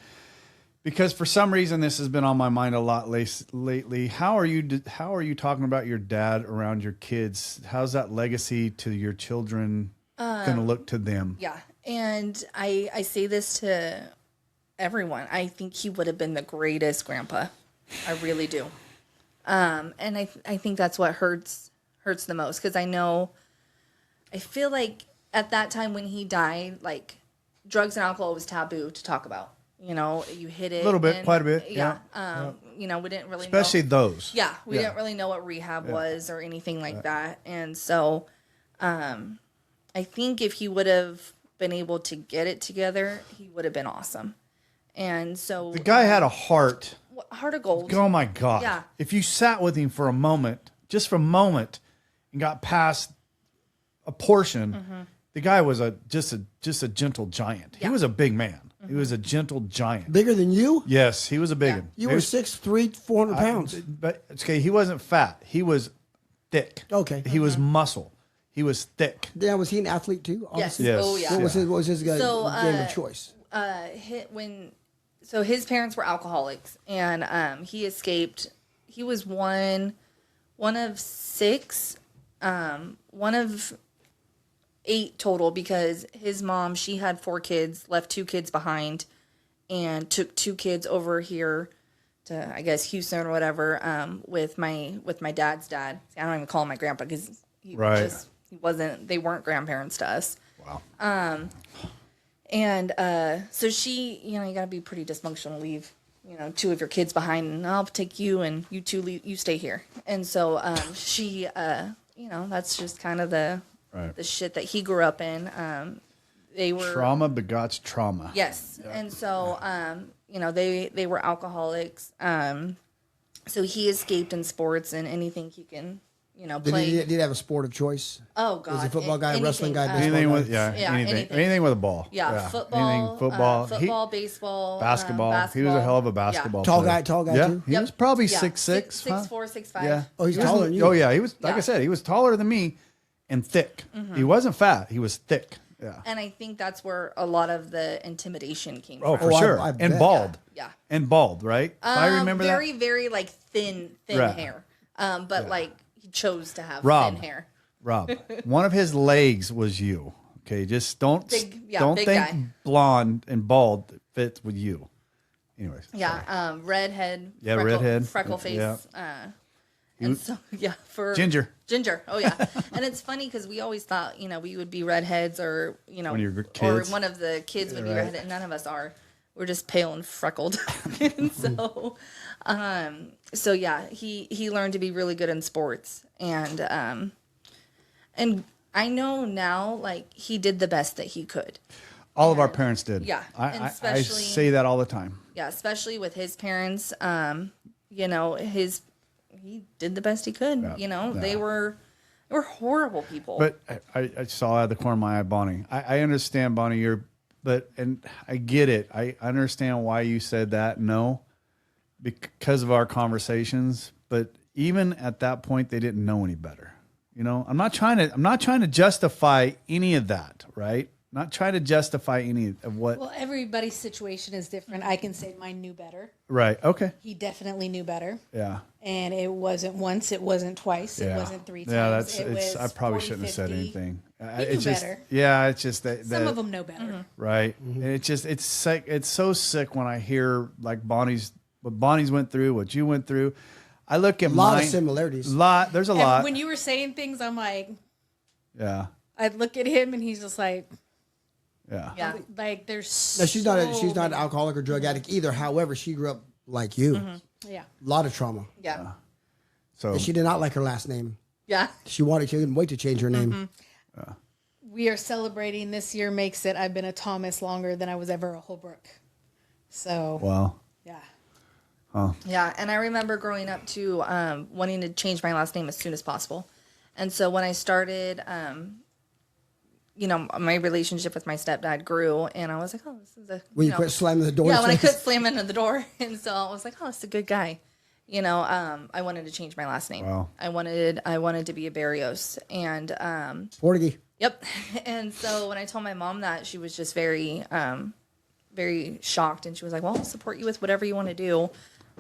because for some reason this has been on my mind a lot lately. How are you talking about your dad around your kids? How's that legacy to your children going to look to them? yeah, and I say this to everyone. I think he would have been the greatest grandpa. I really do. And I think that's what hurts the most, because I feel like at that time when he died, like, drugs and alcohol was taboo to talk about. You know, you hit it A little bit, and- quite a bit, Yeah. yeah. You know, we didn't really Especially know. those. Yeah, we Yeah. didn't really know what rehab was or anything like that. And so I think if he would have been able to get it together, he would have been awesome. And so The guy had a heart. heart of gold. Oh my God. Yeah. If you sat with him for a moment, just for a moment, and got past a portion, the guy was just a gentle giant. He was a big man. He was a gentle giant. Bigger than you? Yes, he was a big one. You He were was- 6'3", 400 pounds. But okay, he wasn't fat. He was thick. Okay. He was muscle. He was thick. Yeah, was he an athlete too? Yes. Yes. Oh yeah. What was his game So, of choice? So his parents were alcoholics, and he escaped. He was one of 6, one of 8 total, because his mom, she had 4 kids, left 2 kids behind, and took 2 kids over here to, I guess, Houston or whatever, with my dad's dad. I don't even call him my grandpa, because Right. he wasn't. They weren't grandparents to us. Wow. And so she, you know, you got to be pretty dysfunctional to leave, you know, 2 of your kids behind, and I'll take you, and you 2 you stay here. And so she, you know, that's just kind of the shit that he grew up in. They were Trauma begots trauma. Yes. And so you know, they were alcoholics. So he escaped in sports and anything he can, you know, Did play. he have a sport of choice? Oh God. Was he a football guy, wrestling guy, baseball Anything guy? with Yeah, anything. anything. Anything with a ball. Yeah, football, Anything football. football, baseball, Basketball. He was a hell of a basketball Tall player. guy Yeah, too? he was probably 6'6", 6'4", 6'5". Yeah. Oh, he's He was- taller than you. Oh yeah, he was like Yeah. I said, he was taller than me and thick. He wasn't fat. He was thick. Yeah. And I think that's where a lot of the intimidation came Oh, from. for I sure. bet. And bald. Yeah. And bald, right? If I remember very, that. very like thin Right. hair. But like he chose to have Rob. thin hair. Rob, one of his legs was you. Okay, just don't Big think guy. blonde and bald fits with you. Anyways. Yeah. Redhead. Yeah, redhead. Freckle face. Yeah. And so, yeah, for Ginger. Oh, yeah. And it's funny because we always thought, you know, we would be redheads, or, you know, One of your or kids. one of the kids would be Right. redhead. None of us are. We're just pale and freckled. And so yeah, he learned to be really good in sports, and I know now, like, he did the best that he could. All of our parents did. Yeah, and I especially- say that all the time. Yeah, especially with his parents. You know, he did the best he could. Yeah, You know, yeah. they were They were horrible people. But I saw out of the corner of my eye, Bonnie. I understand, Bonnie. And I get it. I understand why you said that. No, because of our conversations. But even at that point, they didn't know any better. You know, I'm not trying to justify any of that, right? Not trying to justify any of what. Well, everybody's situation is different. I can say mine knew better. Right. Okay. He definitely knew better. Yeah. And it wasn't once, it wasn't twice, Yeah. it wasn't 3 times. Yeah, it was I probably 40, shouldn't have said 50. anything. He It's knew just, better. yeah, it's just that Some of them know better. right. And it's sick. It's so sick when I hear like what Bonnie's went through, what you went through. I look at A lot mine, of similarities. There's a And lot. when you were saying things, I'm like, Yeah. I'd look at him and he's just like, Yeah. yeah. like there's No, she's not so an many- alcoholic or drug addict either. However, she grew up like you. Yeah. A lot of trauma. Yeah. So And she did not like her last name. Yeah. She couldn't wait to change her name. We are celebrating this year makes it I've been a Thomas longer than I was ever a Holbrook. So wow. yeah. Yeah, and I remember growing up too, wanting to change my last name as soon as possible. And so when I started, my relationship with my stepdad grew, and I was like, oh, this is a When you quit slamming the door. yeah. When I could slam into the door, and so I was like, oh, it's a good guy. I wanted to change my last name. Wow. I wanted to be a Barrios, and Portuguese. yep. And so when I told my mom that, she was just very, very shocked, and she was like, well, I'll support you with whatever you want to do.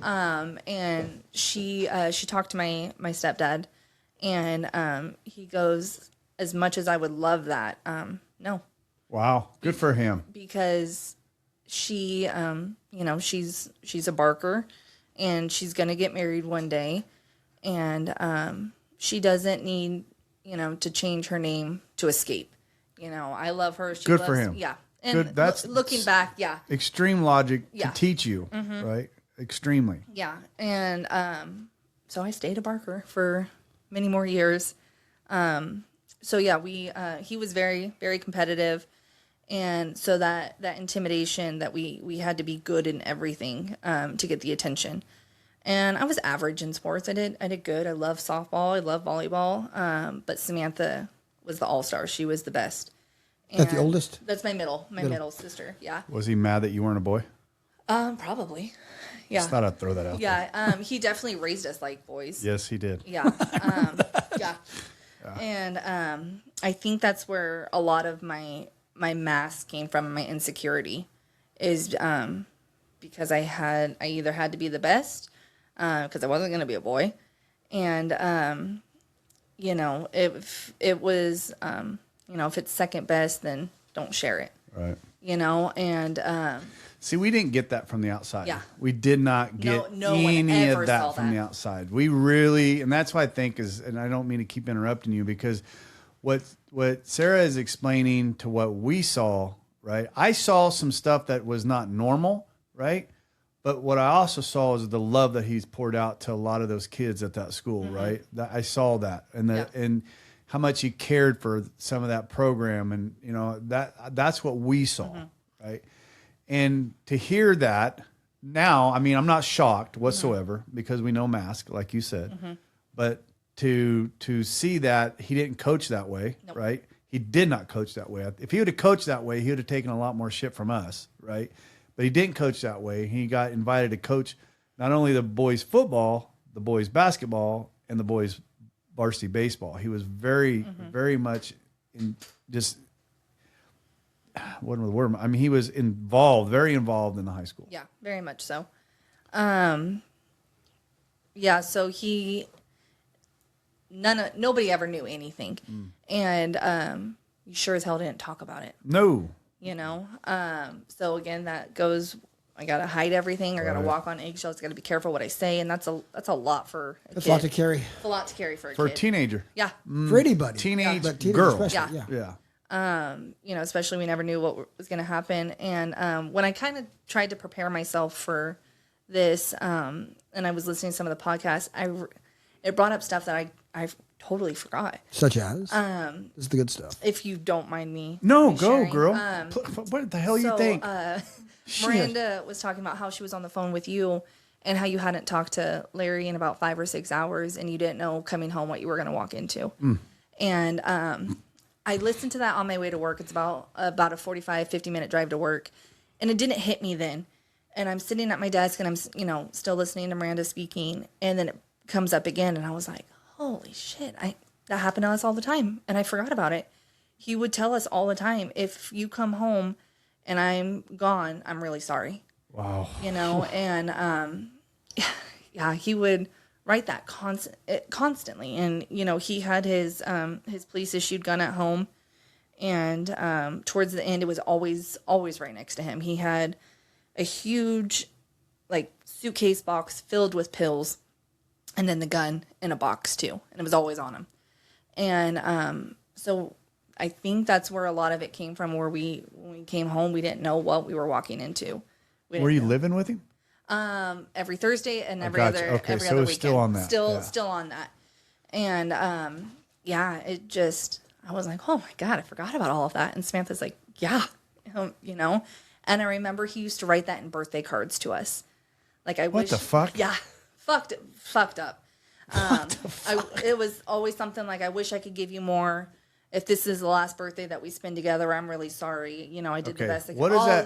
And she talked to my stepdad, and he goes, as much as I would love that, no, Wow. Good for him. because she, she's a Barker, and she's gonna get married one day, and she doesn't need to change her name to escape. I love her. She Good loves, for him. Yeah, and Good. That's looking back, yeah. Extreme logic Yeah. to teach you, right? Extremely. Yeah, and so I stayed a Barker for many more years. So yeah, he was very, very competitive, and so that intimidation that we had to be good in everything to get the attention. And I was average in sports. I did good. I love softball. I love volleyball. But Samantha was the all-star. She was the best. That's the And oldest? That's my middle sister. Yeah. Was he mad that you weren't a boy? Probably. Yeah. Just thought I'd throw that out. Yeah, he definitely raised us like boys. Yes, he did. Yeah. Yeah. And I think that's where a lot of my mask came from, my insecurity, is because I either had to be the best, because I wasn't going to be a boy, and if it was if it's second best, then don't share it. Right. And See, we didn't get that from the outside. Yeah. We did not get no one any ever of saw that from that. the outside. We really, and that's why I think and I don't mean to keep interrupting you, because what Sarah is explaining to what we saw, right? I saw some stuff that was not normal, right? But what I also saw is the love that he's poured out to a lot of those kids at that school, right? I saw that, and how much he cared for some of that program, and that's what we saw, right? And to hear that now, I mean, I'm not shocked whatsoever because we know mask, like you said, but to see that he didn't coach that way, right? He did not coach that way. If he would have coached that way, he would have taken a lot more shit from us, right? But he didn't coach that way. He got invited to coach not only the boys football, the boys basketball, and the boys varsity baseball. He was very, very much in just, what was the word? I mean, he was very involved in the high school. yeah, very much so. Yeah, so nobody ever knew anything, and you sure as hell didn't talk about it. No. So again, that goes. I gotta hide everything. I gotta walk on eggshells. Gotta be careful what I say, and that's a lot for a That's kid. a lot to carry. It's a lot to carry for a For kid. a teenager. Yeah. For anybody. Teenage But teenagers girl. especially, Yeah. Yeah. Especially we never knew what was going to happen. And when I kind of tried to prepare myself for this, and I was listening to some of the podcasts, it brought up stuff that I totally forgot. Such as? This is the good stuff. If you don't mind me. No, me go, sharing. girl. What the hell you think? Miranda was talking about how she was on the phone with you and how you hadn't talked to Larry in about 5 or 6 hours and you didn't know coming home what you were going to walk into. And I listened to that on my way to work. It's about a 45, 50-minute drive to work. And it didn't hit me then. And I'm sitting at my desk and I'm, still listening to Miranda speaking. And then it comes up again. And I was like, holy shit, that happened to us all the time. And I forgot about it. He would tell us all the time, if you come home and I'm gone, I'm really sorry. Wow. And he would write that constantly. And, he had his police issued gun at home. And towards the end, it was always right next to him. He had a huge, suitcase box filled with pills, and then the gun in a box too. And it was always on him. And so I think that's where a lot of it came from, where when we came home, we didn't know what we were walking into. Were you living with him? Every Thursday and every gotcha. other Okay, every so other it's weekend. still on that. Still on that. And it just, I was like, oh my God, I forgot about all of that. And Samantha's like, yeah, And I remember he used to write that in birthday cards to us. What the fuck? Yeah, fucked up. It was always something like, I wish I could give you more. If this is the last birthday that we spend together, I'm really sorry. I did the best I could.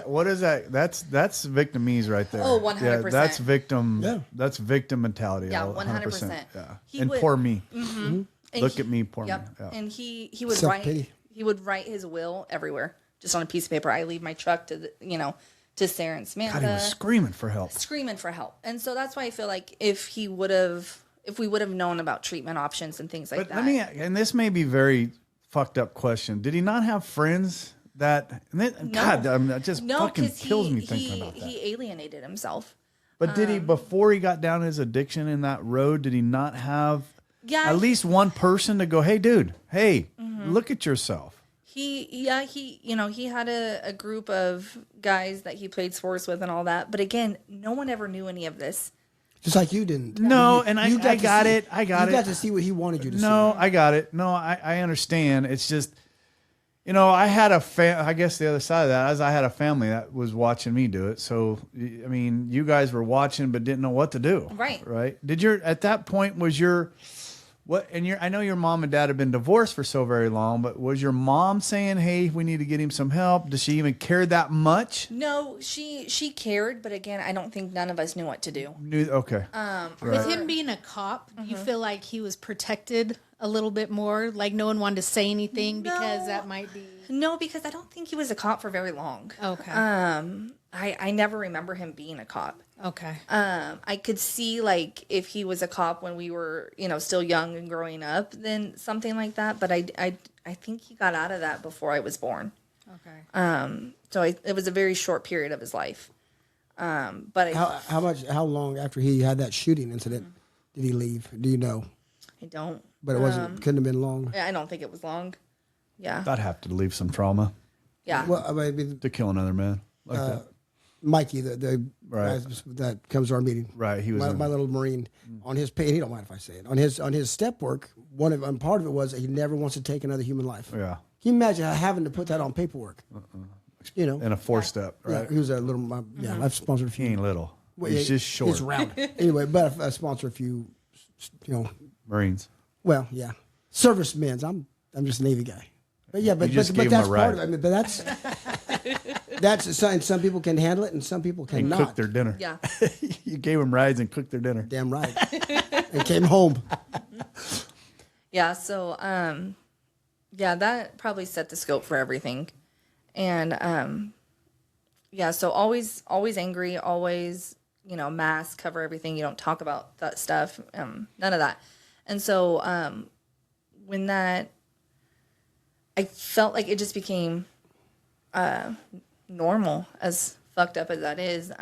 What is that? That's victimese right there. Oh, 100%. Yeah, that's victim. Yeah. That's victim mentality. Yeah, 100%. 100%. Yeah. Poor me. Mm-hmm. Look at me, poor me. Yep. Yeah. And he would Self-pity. write his will everywhere, just on a piece of paper. I leave my truck to to Sarah and Samantha. God, he was screaming for help. And so that's why I feel like if we would have known about treatment options and things like that. And this may be very fucked up question. Did he not have friends that? God, that just fucking kills me thinking about that. He alienated himself. But did he, before he got down his addiction in that road, did he not have at least one person to go, hey, dude, look at yourself? He had a group of guys that he played sports with and all that. But again, no one ever knew any of this. Just like you didn't. No, and I got it. You got to see what he wanted you to see. No, I got it. No, I understand. It's just, I had I guess the other side of that is I had a family that was watching me do it. So, I mean, you guys were watching but didn't know what to do. Right. Right. At that point, I know your mom and dad have been divorced for so very long, but was your mom saying, hey, we need to get him some help? Does she even care that much? No, she cared, but again, I don't think none of us knew what to do. Okay. With him being a cop, do you feel like he was protected a little bit more? Like no one wanted to say anything because that might be... No, because I don't think he was a cop for very long. Okay. I never remember him being a cop. Okay. I could see if he was a cop when we were, still young and growing up, then something like that. But I think he got out of that before I was born. Okay. So it was a very short period of his life. But how long after he had that shooting incident did he leave? Do you know? I don't. But couldn't have been long. I don't think it was long. Yeah. That'd have to leave some trauma. Yeah. Well, I mean, To kill another man like that. Mikey, the Right. guy that comes to our meeting, Right, he was my little Marine. On his page, he don't mind if I say it. On his step work, part of it was that he never wants to take another human life. Yeah. Can you imagine having to put that on paperwork? And a 4-step, right? Yeah, he was a little. I've sponsored a He few. ain't little. Well, He's just short. He's round. Anyway, but I sponsor a few. Marines. Well, yeah, servicemen. I'm just a Navy guy. But yeah, but You just but gave him that's a part ride. of it. I mean, but that's some people can handle it and some people And cannot. cook their dinner. Yeah. You gave them rides and cooked their dinner. Damn right. And came home. Yeah. So, that probably set the scope for everything. And, so always angry, always, mask, cover everything. You don't talk about that stuff. None of that. And so, when I felt like it just became, normal, as fucked up as that is.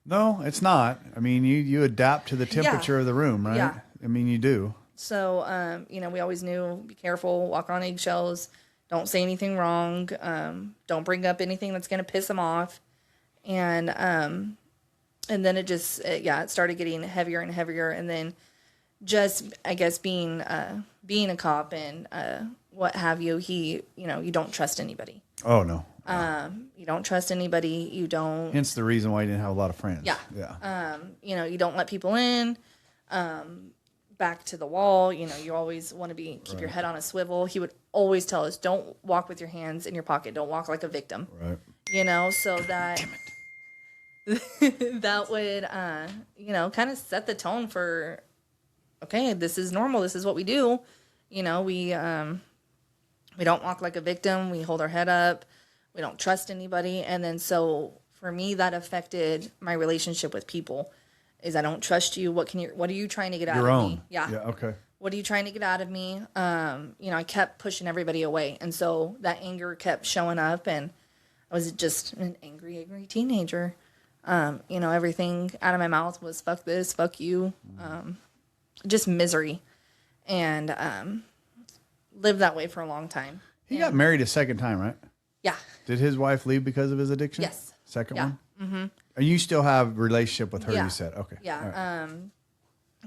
No, it's not. I mean, you adapt to the temperature of the room, right? Yeah. I mean, you do. So, we always knew, be careful, walk on eggshells, don't say anything wrong, don't bring up anything that's going to piss them off. And then it just, it started getting heavier and heavier. And then just, I guess, being a cop and what have you, you don't trust anybody. Oh, no. You don't trust anybody. You don't. Hence the reason why you didn't have a lot of friends. Yeah. Yeah. You don't let people in. back to the wall. You know, you always want to keep your head on a swivel. He would always tell us, don't walk with your hands in your pocket. Don't walk like a victim. Right. You know, so that that would, you know, kind of set the tone for, okay, this is normal. This is what we do. You know, we don't walk like a victim. We hold our head up. We don't trust anybody. And then so for me, that affected my relationship with people. Is I don't trust you. What are you trying to get out Your of own. me? Yeah. Yeah. Okay. What are you trying to get out of me? You know, I kept pushing everybody away. And so that anger kept showing up, and I was just an angry teenager. You know, everything out of my mouth was fuck this, fuck you. Just misery. And lived that way for a long time. He got married a second time, right? Yeah. Did his wife leave because of his addiction? Yes. Second Yeah. one? Mm-hmm. And you still have a relationship with her, Yeah. you said? Okay. Yeah. All right.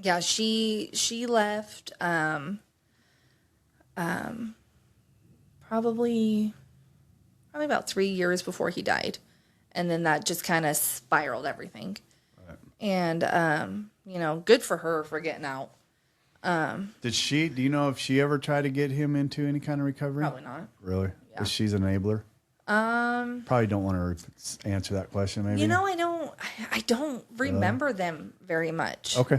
Yeah, she left probably about 3 years before he died. And then that just kind of spiraled everything. Right. And you know, good for her for getting out. Do you know if she ever tried to get him into any kind of recovery? Probably not. Really? Yeah. Is she's an enabler? Probably don't want to answer that question, maybe. You know, I don't remember them very much. Okay.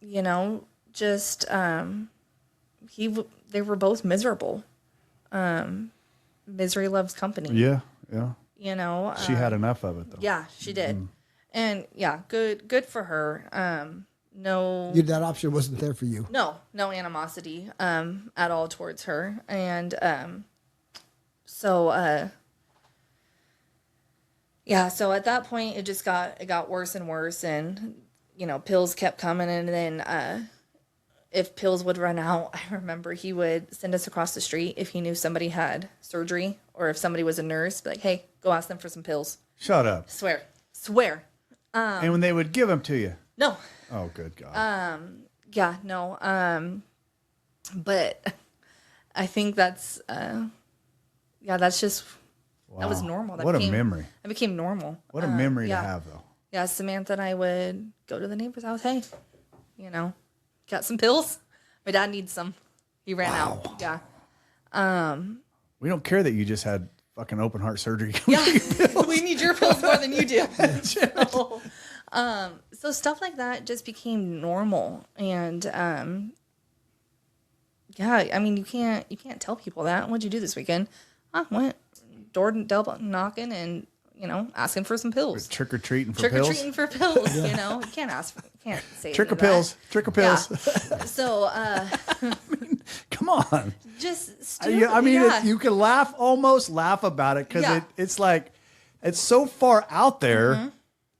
You know, just they were both miserable. Misery loves company. Yeah, yeah. You know, She had enough of it, though. yeah, she did. And yeah, good for her. No, That option wasn't there for you. no animosity at all towards her. And so yeah, so at that point it got worse and worse, and you know, pills kept coming, and then if pills would run out, I remember he would send us across the street if he knew somebody had surgery, or if somebody was a nurse, be like, hey, go ask them for some pills. Shut up. Swear. And when they would give them to you? No. Oh, good God. Yeah, no. But I think that's that's just that was normal. What a memory. That became normal. What a memory yeah. to have, though. Yeah, Samantha and I would go to the neighbor's house. Hey, you know, got some pills? My dad needs some. He ran out. Yeah. We don't care that you just had fucking open heart surgery. Yeah. We need your pills more than you do. So stuff like that just became normal. And yeah, I mean, you can't tell people that. What'd you do this weekend? I went door knocking and, you know, asking for some pills. Trick or treating for pills. Trick or treating for pills. You know, you can't say Trick or any of pills. that. Trick or pills. Yeah. So Come on. just stupid. I mean, yeah. you can almost laugh about it because Yeah. it's like, it's so far out there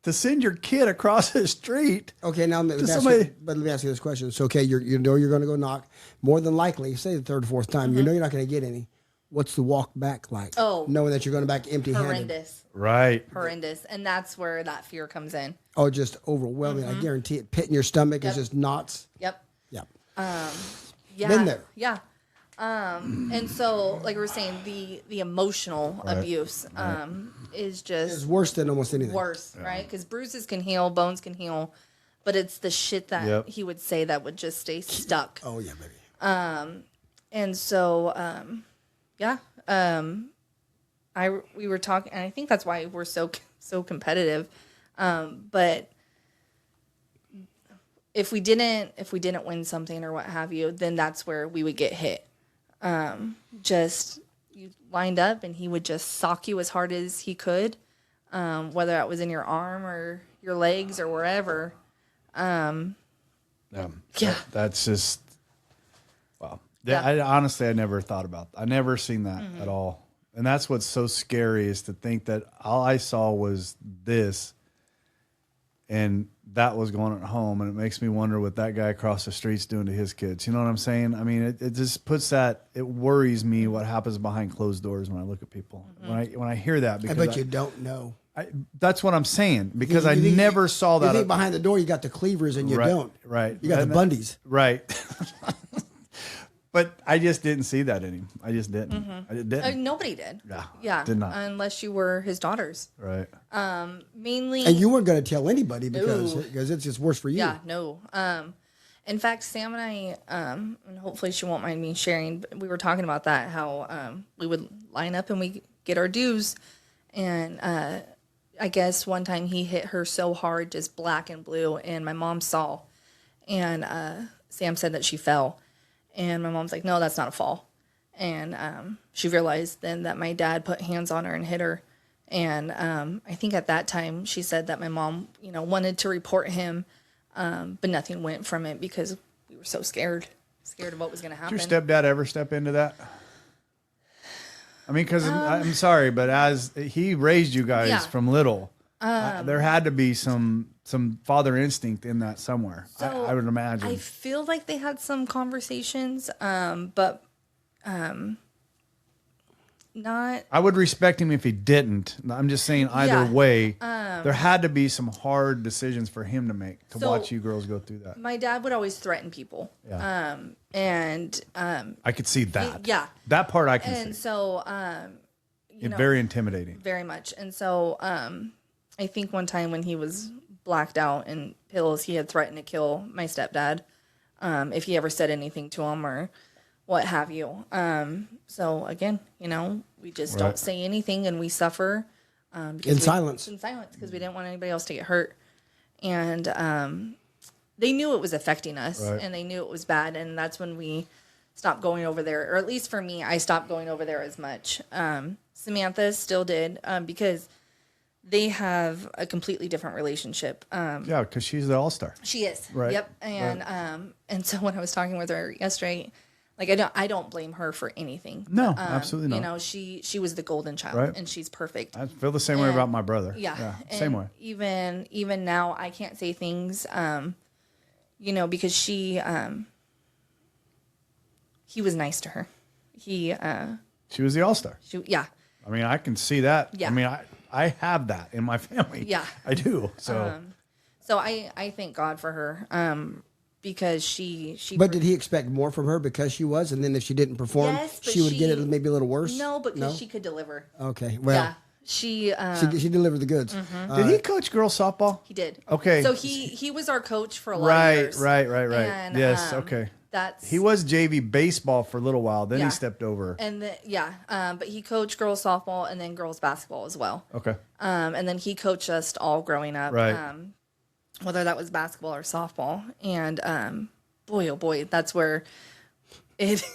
to send your kid across the street. Okay, now let me ask somebody- let me ask you this question. So, okay, you know you're going to go knock. More than likely, say the third or fourth time, you know you're not going to get any. What's the walk back like? Oh. Knowing that you're going back empty-handed. Horrendous. And that's where that fear comes in. Oh, just overwhelming. I guarantee it. Pit in your stomach is just knots. Yep. Yep. Yeah. Been there. Yeah. And so, like we were saying, the emotional abuse is just It's worse than almost anything. worse, right? Because bruises can heal, bones can heal, but it's the shit that Yep. he would say that would just stay stuck. Oh, yeah, baby. And so, yeah, we were talking, and I think that's why we're so competitive. But if we didn't win something or what have you, then that's where we would get hit. Just you lined up, and he would just sock you as hard as he could, whether that was in your arm or your legs or wherever. Yeah. That's just, wow. Yeah. I never thought about that. I never seen that at all. And that's what's so scary is to think that all I saw was this and that was going at home. And it makes me wonder what that guy across the street's doing to his kids. You know what I'm saying? I mean, it just puts that, it worries me what happens behind closed doors when I look at people. When I hear that, I because bet you don't know. that's what I'm saying, because You I think- never saw that. You think behind the door you got the cleavers and you Right, don't. right. You got And the Bundys. Right. But I just didn't see that in him. I just didn't. I just didn't. Nobody did. Yeah, did not. Unless you were his daughters. Right. Mainly. And you weren't going to tell anybody because it's just worse for you. Yeah, no. In fact, Sam and I, and hopefully she won't mind me sharing, but we were talking about that, how we would line up and we get our dues. And I guess one time he hit her so hard, just black and blue, and my mom saw. And Sam said that she fell. And my mom's like, no, that's not a fall. And she realized then that my dad put hands on her and hit her. And I think at that time she said that my mom, wanted to report him, but nothing went from it because we were so scared of what was going to happen. Did your stepdad ever step into that? I mean, because I'm sorry, but as he raised you guys from little, there had to be some father instinct in that somewhere. So I would imagine. I feel like they had some conversations, but not. I would respect him if he didn't. I'm just saying either way, there had to be some hard decisions for him to make to watch you girls go through that. My dad would always threaten people. Yeah. I could see that. Yeah. That part I can see. And so, very intimidating. Very much. And so, I think one time when he was blacked out in pills, he had threatened to kill my stepdad if he ever said anything to him or what have you. So again, we just don't say anything and we suffer in silence. In silence because we didn't want anybody else to get hurt. And they knew it was affecting us and they knew it was bad. And that's when we stopped going over there, or at least for me, I stopped going over there as much. Samantha still did because they have a completely different relationship. Yeah, because she's the all-star. She is. Right. Yep. And so when I was talking with her yesterday, like I don't blame her for anything. No, absolutely not. She was the golden child and she's perfect. I feel the same way about my brother. Yeah. Same way. Even now I can't say things because he was nice to her. She was the all-star. Yeah. I mean, I can see that. Yeah. I mean, I have that in my family. Yeah. I do. So So I thank God for her because she. But did he expect more from her because she was, and then if she didn't perform, Yes, but she would get it maybe a little worse? No, because she could deliver. Okay, well, Yeah. She delivered the goods. did he coach girls softball? He did. Okay. So he was our coach for a lot of years. Right. And, Yes. Okay. That's He was JV baseball for a little while. Then Yeah. he stepped over. and but he coached girls softball and then girls basketball as well. Okay. And then he coached us all growing up. Right. Whether that was basketball or softball. And boy, oh boy, that's where it.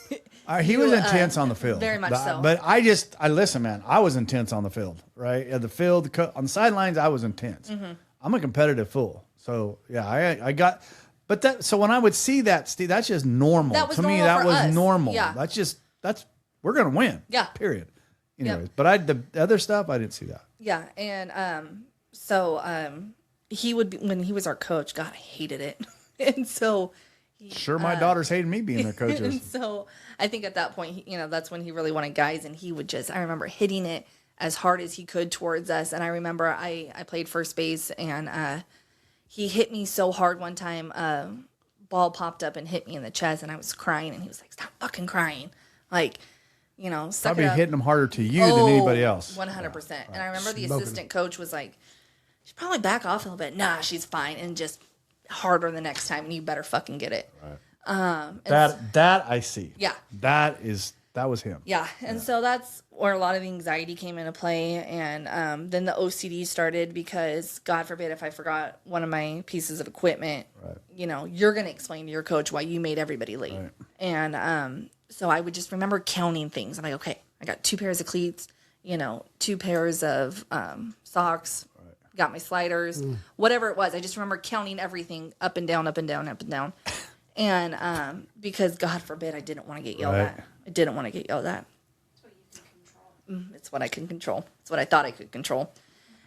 He was intense on the field. Very much so. But I listen, man. I was intense on the field, right? At the field, on the sidelines, I was intense. Mm-hmm. I'm a competitive fool. So yeah, I got. But so when I would see that, Steve, that's just normal. That was to me, normal that for was us. normal. Yeah. That's we're gonna win. Yeah. Period. Anyways, Yep. but the other stuff, I didn't see that. Yeah, and he would be, when he was our coach. God, I hated it, and so. Sure, my daughters hated me being their coaches. And so I think at that point, that's when he really wanted guys, and he would I remember hitting it as hard as he could towards us. And I remember I played first base, and he hit me so hard one time, ball popped up and hit me in the chest, and I was crying, and he was like, "Stop fucking crying." Like, suck Probably it up. hitting them harder to you than anybody else. 100%. And I remember the assistant coach was like, "She'd probably back off a little bit." Nah, she's fine. And just harder the next time, and you better fucking get it. Right. That I see. Yeah. That was him. Yeah. And so that's where a lot of the anxiety came into play. And then the OCD started because, God forbid, if I forgot one of my pieces of equipment, you're going to explain to your coach why you made everybody late. Right. And so I would just remember counting things. I'm like, okay, I got 2 pairs of cleats, 2 pairs of socks, got my sliders, whatever it was. I just remember counting everything up and down, up and down, up and down. And because, God forbid, I didn't want to get yelled at. I didn't want to get yelled at. It's what you can control. It's what I can control. It's what I thought I could control.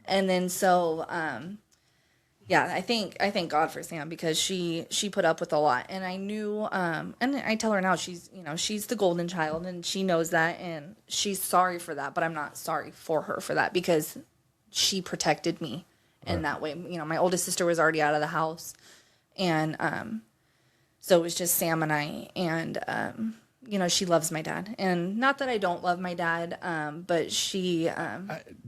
And then so, I thank God for Sam because she put up with a lot. And I knew, and I tell her now, she's the golden child and she knows that and she's sorry for that, but I'm not sorry for her for that because she protected me in that way. My oldest sister was already out of the house and, so it was just Sam and I, and she loves my dad, and not that I don't love my dad, but she.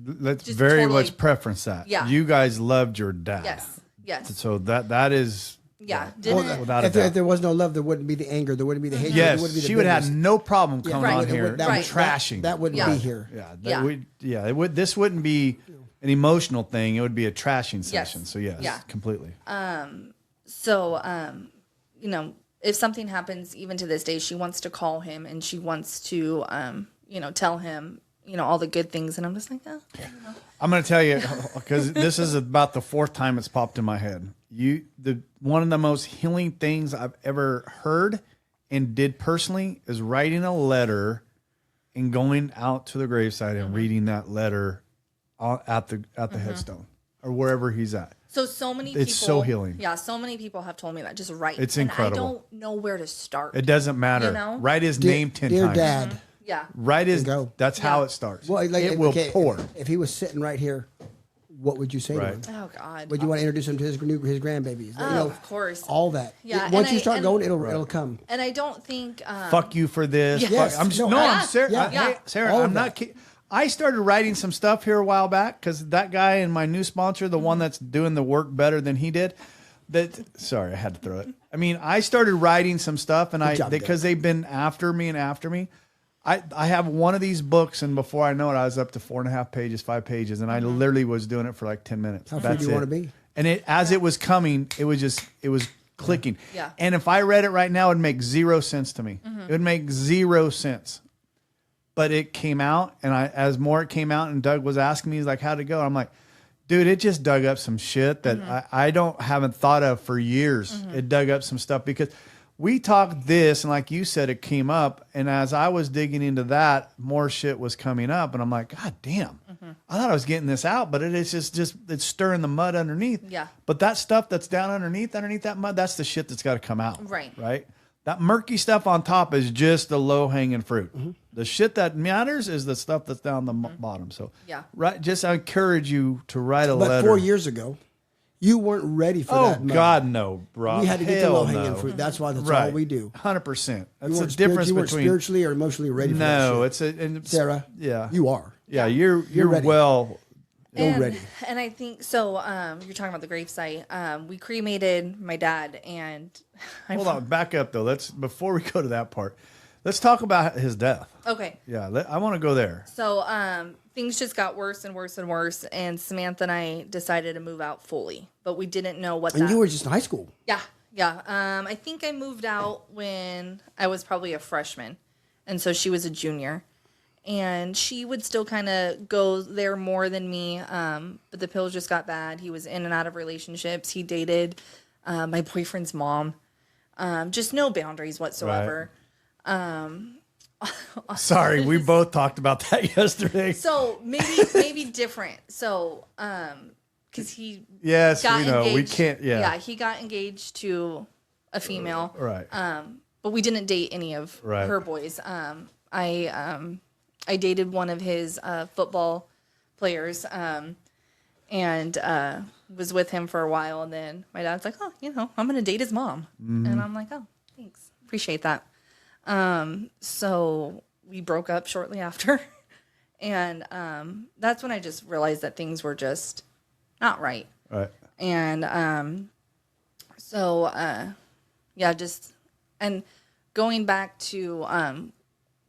Let's just very totally- much preference that. Yeah. You guys loved your dad. Yes. So that is Yeah, Well, didn't. Without a if doubt. there was no love, there wouldn't be the anger. There wouldn't be the hatred. there Yes, wouldn't be the she would have bitterness. no problem coming Right. on It here would- that would- trashing. That wouldn't Yeah. be here. Yeah, it would. This wouldn't be an emotional thing. It would be a trashing session. So yes, Yeah. completely. So, you know, if something happens, even to this day, she wants to call him and she wants to, you know, tell him, you know, all the good things. And I'm just like, oh. I'm going to tell you because this is about the fourth time it's popped in my head. One of the most healing things I've ever heard and did personally is writing a letter and going out to the gravesite and reading that letter at the headstone or wherever he's at. So many people. It's so healing. Yeah, so many people have told me that. Just write. It's and incredible. I don't know where to start. It doesn't matter. You know? Write his name 10 Dear times. Dad. Yeah. Write his. Go. That's how it starts. Well, like, it will okay, pour. If he was sitting right here, what would you say Right. to him? Oh God. Would you want to introduce him to his grandbabies? Oh, of course. All that. Yeah, Once and you I- start and- going, it'll come. And I don't think. Fuck you for this. Yes. Fuck- I'm just, No, no, yeah. I'm Sarah. Yeah. Hey, Sarah, All of I'm not that. kidding. I started writing some stuff here a while back because that guy and my new sponsor, the one that's doing the work better than he did. Sorry, I had to throw it. I mean, I started writing some stuff, and job, because they've been after me. I have one of these books, and before I know it, I was up to 4.5 pages, 5 pages, and I literally was doing it for like 10 minutes. How free That's do you it. want to be? And as it was coming, it was clicking. Yeah. And if I read it right now, it'd make 0 sense to me. It would make 0 sense. But it came out, and as more it came out, and Doug was asking me, he's like, how'd it go? I'm like, dude, it just dug up some shit that I haven't thought of for years. It dug up some stuff because we talked this, and like you said, it came up. And as I was digging into that, more shit was coming up. And I'm like, God damn, I thought I was getting this out, but it's just it's stirring the mud underneath. Yeah. But that stuff that's down underneath that mud, that's the shit that's got to come out. Right. Right. That murky stuff on top is just the low hanging fruit. The shit that matters is the stuff that's down the bottom. So Yeah. right. Just I encourage you to write a But letter. 4 years ago, you weren't ready for Oh that. mud. God, no, bro. We had to get the Hell low hanging no. fruit. That's why that's Right. all we do. 100%. That's You the weren't difference you weren't between spiritually or emotionally ready for that no. shit. It's a and Sarah. Yeah, You are. yeah. You're ready. well. You're ready. And I think so. You're talking about the gravesite. We cremated my dad, and Hold on, back up though. Let's before we go to that part. Let's talk about his death. Okay. Yeah, I want to go there. So things just got worse and worse and worse, and Samantha and I decided to move out fully, but we didn't know what. And you were just in high school. Yeah. I think I moved out when I was probably a freshman, and so she was a junior. And she would still kind of go there more than me, but the pills just got bad. He was in and out of relationships. He dated my boyfriend's mom. Just no boundaries whatsoever. Sorry, we both talked about that yesterday. So maybe different. So because he Yes, got we know. We engaged- can't. Yeah, he got engaged to a female. right. But we didn't date any of Right. her boys. I dated one of his football players, and was with him for a while. And then my dad's like, "Oh, I'm gonna date his mom," and I'm like, "Oh, thanks, appreciate that." So we broke up shortly after, and that's when I just realized that things were just not right. Right. And and going back to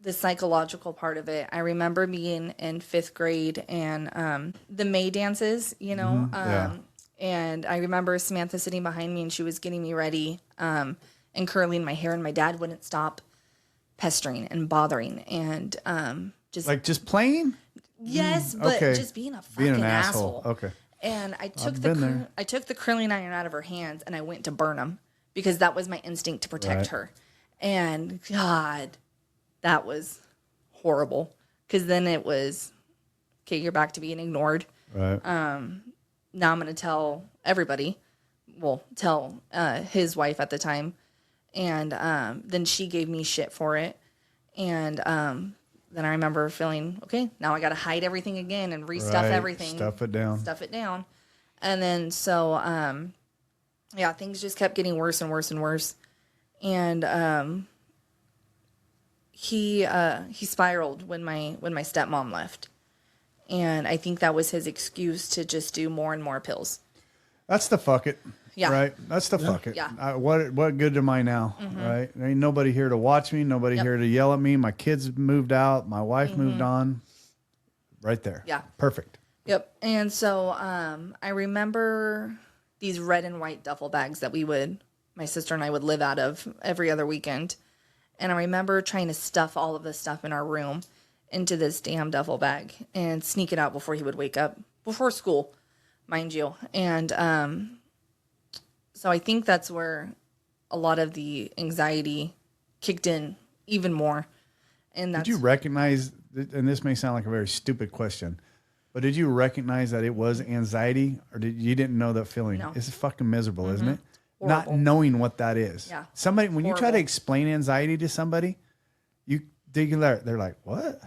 the psychological part of it, I remember being in 5th grade and the May dances, yeah. and I remember Samantha sitting behind me and she was getting me ready and curling my hair, and my dad wouldn't stop pestering and bothering and Just playing. yes, but okay. just being a fucking Being an asshole. Okay. And I took been there. I took the curling iron out of her hands and I went to burn them because that was my instinct to protect Right. her. And God, that was horrible. Because then it was, okay, you're back to being ignored. Right. Now I'm going to tell everybody. Well, tell his wife at the time. And then she gave me shit for it. And then I remember feeling, okay, now I got to hide everything again and restuff Right. everything. Stuff it down. Stuff it down. And then so things just kept getting worse and worse and worse. And he spiraled when my stepmom left. And I think that was his excuse to just do more and more pills. That's the fuck it. Yeah. Right. That's the fuck it. Yeah. What good am I now? Right. There ain't nobody here to watch me. Nobody here to yell at me. My kids moved out. My wife moved on. Right there. Yeah. Perfect. Yep. And so I remember these red and white duffel bags that my sister and I would live out of every other weekend. And I remember trying to stuff all of this stuff in our room into this damn duffel bag and sneak it out before he would wake up, before school, mind you. And so I think that's where a lot of the anxiety kicked in even more. And that's, Did you recognize, and this may sound like a very stupid question, but did you recognize that it was anxiety, or you didn't know that feeling? No. It's fucking miserable, isn't it? Horrible. Not knowing what that is. Yeah. Somebody, when you try to Horrible. explain anxiety to somebody, they're like, what?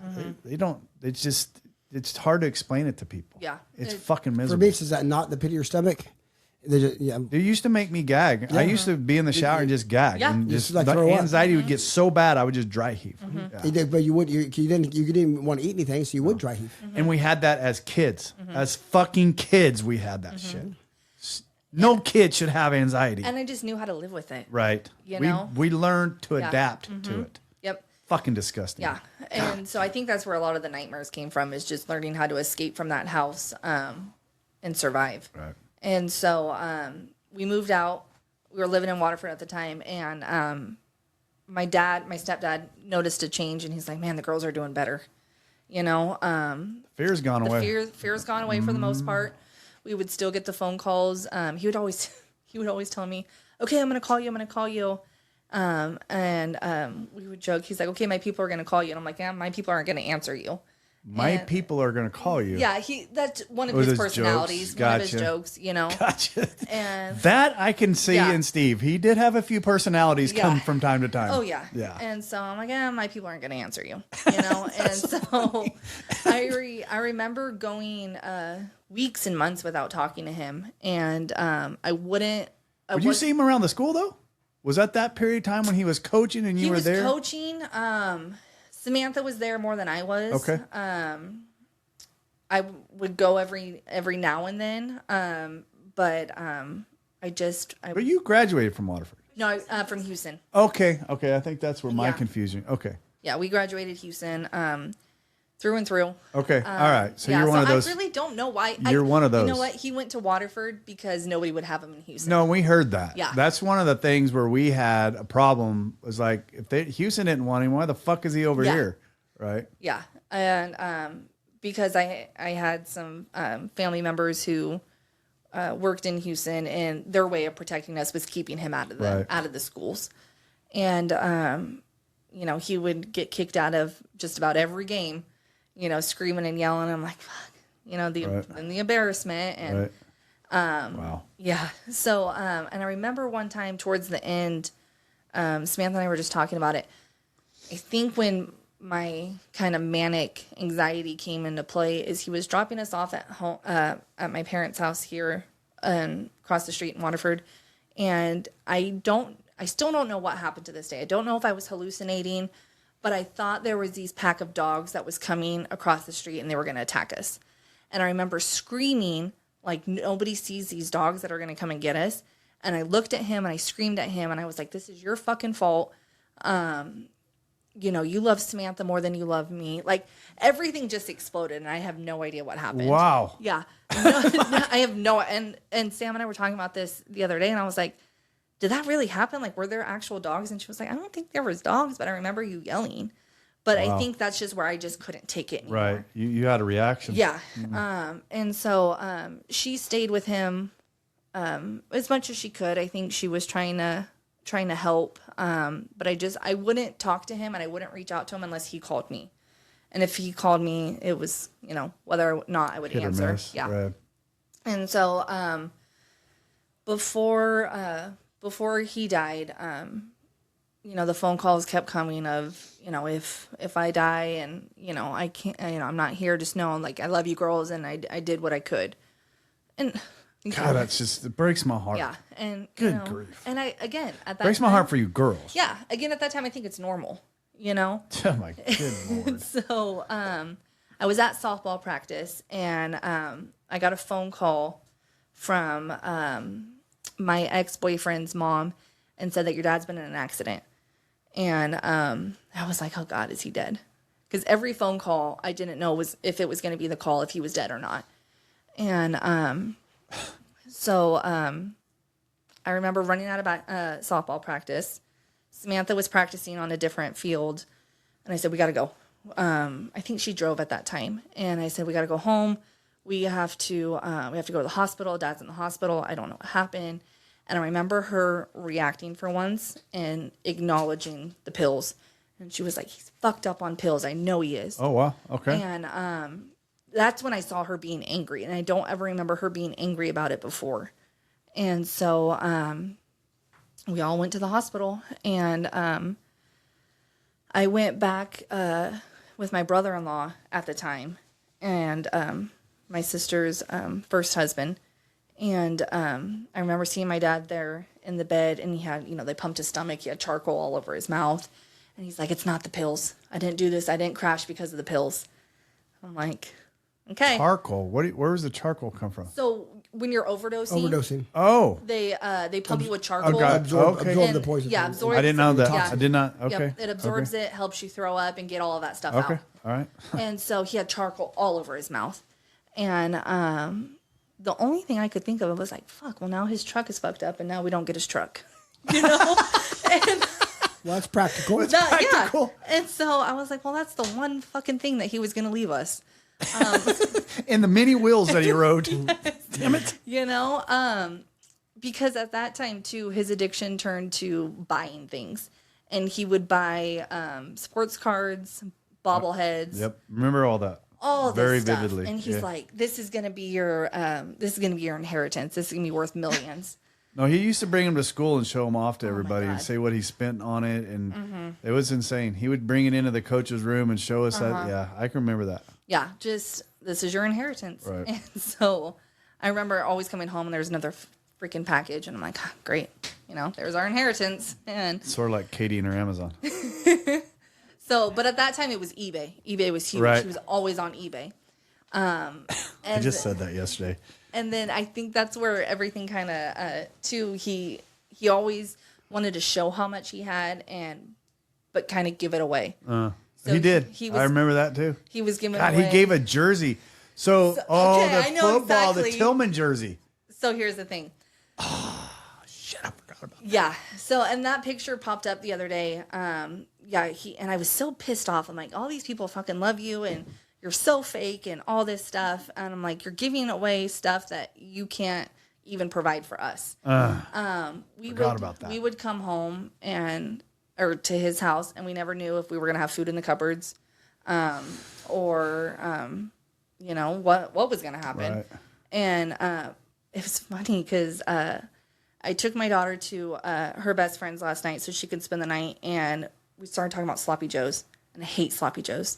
They don't. It's hard to explain it to people. Yeah. It's fucking For miserable. me, is that not the pit of your stomach? They just, yeah. It used to make me gag. I used to be in the shower and just gag, Yeah. and Just just like the throw up. anxiety would get so bad I would just dry heave. Yeah. You did, but you didn't even want to eat anything, so you would dry heave. And we had that as kids, as fucking kids. We had that shit. No kid should have anxiety, and I just knew how to live with it. right? You know? we learned to Yeah. adapt to it. Yep. Fucking disgusting. Yeah. And so I think that's where a lot of the nightmares came from, is just learning how to escape from that house and survive. Right. And so we moved out. We were living in Waterford at the time. And my stepdad noticed a change, and he's like, man, the girls are doing better. You know, Fear's gone the away. fear's gone away for the most part. We would still get the phone calls. He would always tell me, okay, I'm going to call you. And we would joke. He's like, okay, my people are going to call you. And I'm like, yeah, my people aren't going to answer you. My people are going to call you. Yeah, that's one of With his his personalities, jokes. one of his Gotcha. jokes, you know. Gotcha. And That I can see Yeah. in Steve. He did have a few personalities Yeah. come from time to time. oh yeah, Yeah. And so I'm like, yeah, my people aren't going to answer you, you know. And so I remember going weeks and months without talking to him, and I wouldn't. Would you see him around the school though? Was that period of time when he was coaching and you He were was there? coaching. Samantha was there more than I was. Okay. I would go every now and then. But But you graduated from Waterford. no, from Houston. Okay. I think that's where my Yeah. confusion. Okay. Yeah, we graduated Houston through and through. Okay. All right. So yeah, you're one of those. I really don't know why. You're one of You those. know what? He went to Waterford because nobody would have him in Houston. No, we heard that. Yeah. That's one of the things where we had a problem. Was like, if Houston didn't want him, why the fuck is he over Yeah. here? Right. Yeah, and because I had some family members who worked in Houston, and their way of protecting us was keeping him out of the schools, and you know, he would get kicked out of just about every game, you know, screaming and yelling. I'm like, fuck, you know, and the embarrassment and. Right. Wow. Yeah. So, and I remember one time towards the end, Samantha and I were just talking about it. I think when my kind of manic anxiety came into play is he was dropping us off at home, at my parents' house here, across the street in Waterford. And I still don't know what happened to this day. I don't know if I was hallucinating, but I thought there was these pack of dogs that was coming across the street and they were going to attack us. And I remember screaming, like, nobody sees these dogs that are going to come and get us. And I looked at him and I screamed at him and I was like, this is your fucking fault. You know, you love Samantha more than you love me. Like, everything just exploded and I have no idea what happened. Wow. Yeah. No, I have no, and Sam and I were talking about this the other day and I was like, did that really happen? Like, were there actual dogs? And she was like, I don't think there was dogs, but I remember you yelling. But I think that's just where I just couldn't take it anymore. Right. You had a reaction. Yeah. And so she stayed with him as much as she could. I think she was trying to help. But I wouldn't talk to him and I wouldn't reach out to him unless he called me. And if he called me, it was, you know, whether or not I would Hit or answer. miss. Yeah. Right. And so before he died, you know, the phone calls kept coming of, you know, if I die and, you know, I can't, you know, I'm not here, just know, like, I love you girls and I did what I could. And God, it breaks my heart. yeah. And, Good you know, grief. and I, again, at that Breaks my time, heart for you girls. yeah, again, at that time, I think it's normal, you know? Oh my good Lord. So, I was at softball practice and, I got a phone call from, my ex-boyfriend's mom and said that your dad's been in an accident. And I was like, oh God, is he dead? Because every phone call, I didn't know if it was going to be the call, if he was dead or not. And so I remember running out of softball practice. Samantha was practicing on a different field. And I said, we got to go. I think she drove at that time. And I said, we got to go home. We have to go to the hospital. Dad's in the hospital. I don't know what happened. And I remember her reacting for once and acknowledging the pills. And she was like, he's fucked up on pills. I know he is. Oh, wow. Okay. And that's when I saw her being angry. And I don't ever remember her being angry about it before. And so we all went to the hospital. And I went back with my brother-in-law at the time. And my sister's first husband. And I remember seeing my dad there in the bed, and he had, they pumped his stomach. He had charcoal all over his mouth. And he's like, it's not the pills. I didn't do this. I didn't crash because of the pills. I'm like, okay. Charcoal. Where does the charcoal come from? So when you're overdosing. Oh. They pump you with charcoal. Oh, God. Absorb And, the poison. Yeah, absorbs. I didn't know that. Yeah. I did not. Okay. Yep, it absorbs it, helps you throw up and get all of that stuff out. Okay. All right. And so he had charcoal all over his mouth. And the only thing I could think of was like, fuck, well, now his truck is fucked up and now we don't get his truck. And Well, that's practical. Yeah. And so I was like, well, that's the one fucking thing that he was going to leave us. And the many wheels that he rode. Damn it. Because at that time, too, his addiction turned to buying things. And he would buy sports cards, bobbleheads. Yep. Remember all that. All very this stuff. vividly. And he's like, this is going to be your inheritance. This is going to be worth millions. No, he used to bring him to school and show him off to everybody and God. say what he spent on it. And it was insane. He would bring it into the coach's room and show us that. Yeah, I can remember that. Yeah, just this is your inheritance. Right. And so I remember always coming home and there's another freaking package. And I'm like, oh, great. There's our inheritance. And Sort of like Katie and her Amazon. so, but at that time it was eBay. eBay was huge. Right. He was always on eBay. I just said that yesterday. And then I think that's where everything kind of, too, he always wanted to show how much he had but kind of give it away. So he did. I remember that too. He was giving God, away. he gave a jersey. So okay, the I know football, exactly. the Tillman jersey. So here's the thing. Shit, I forgot about that. Yeah. So, and that picture popped up the other day. And I was so pissed off. I'm like, all these people fucking love you and you're so fake and all this stuff. And I'm like, you're giving away stuff that you can't even provide for us. Forgot about that. We would come home or to his house, and we never knew if we were going to have food in the cupboards, or what was going to happen. Right. And it was funny because I took my daughter to her best friend's last night so she could spend the night, and we started talking about sloppy joes, and I hate sloppy joes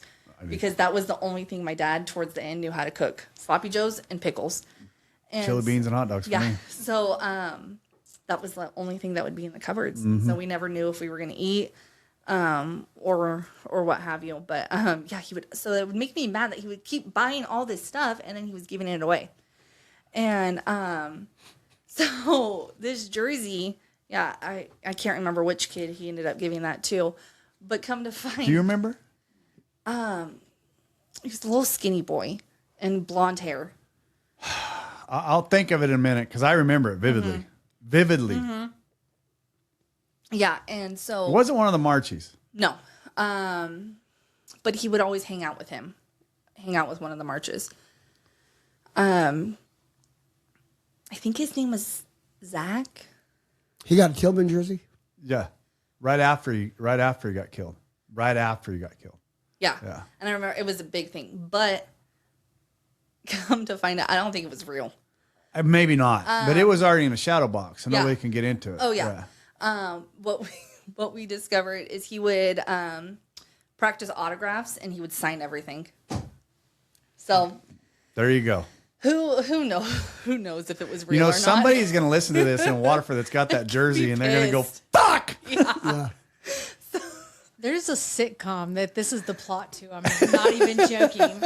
because that was the only thing my dad towards the end knew how to cook: sloppy joes and pickles, and Chili beans and hot dogs for me. So that was the only thing that would be in the cupboards. So we never knew if we were going to eat or what have you. But he would. So it would make me mad that he would keep buying all this stuff and then he was giving it away. And so this jersey, I can't remember which kid he ended up giving that to, but come to find, Do you remember? he was a little skinny boy and blonde hair. I'll think of it in a minute because I remember it vividly. Vividly. Yeah, and so It wasn't one of the Marchies. no, but he would always hang out with one of the marches. I think his name was Zach. He got a Tillman jersey. Yeah. Right after he got killed. Yeah. Yeah. And I remember it was a big thing, but come to find out, I don't think it was real. Maybe not, but it was already in a shadow box, so yeah. nobody can get into it. Oh yeah. What we discovered is he would practice autographs and he would sign everything. So There you go. who knows if it was real or not. Somebody's going to listen to this in Waterford that's got that jersey, and they're going to go, pissed. fuck! Yeah. There's a sitcom that this is the plot to. I'm not even joking.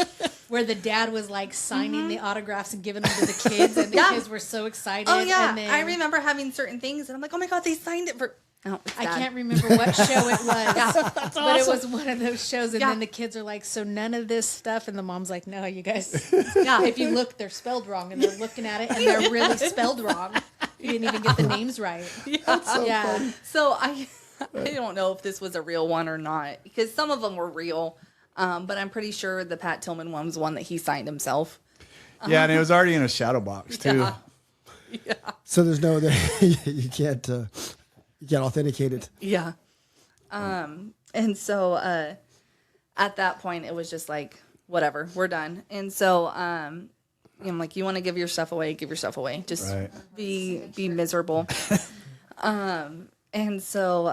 Where the dad was like signing the autographs and giving them to the kids, and the kids were so excited. Oh yeah, and then, I remember having certain things, and I'm like, oh my god, they signed it for. Oh, I can't remember what show it was, but it was one of those shows. And then the kids are like, "So none of this stuff," and the mom's like, "No, you guys. Yeah, if you look, they're spelled wrong, and they're looking at it, and they're really spelled wrong. You didn't even get the names right." Yeah. So I don't know if this was a real one or not, because some of them were real, but I'm pretty sure the Pat Tillman one was one that he signed himself. Yeah, and it was already in a shadow box too. Yeah. So there's no you can't authenticate it. Yeah. And so at that point, it was just like, whatever, we're done. And so I'm like, you want to give your stuff away, give your stuff away. Just be miserable. And so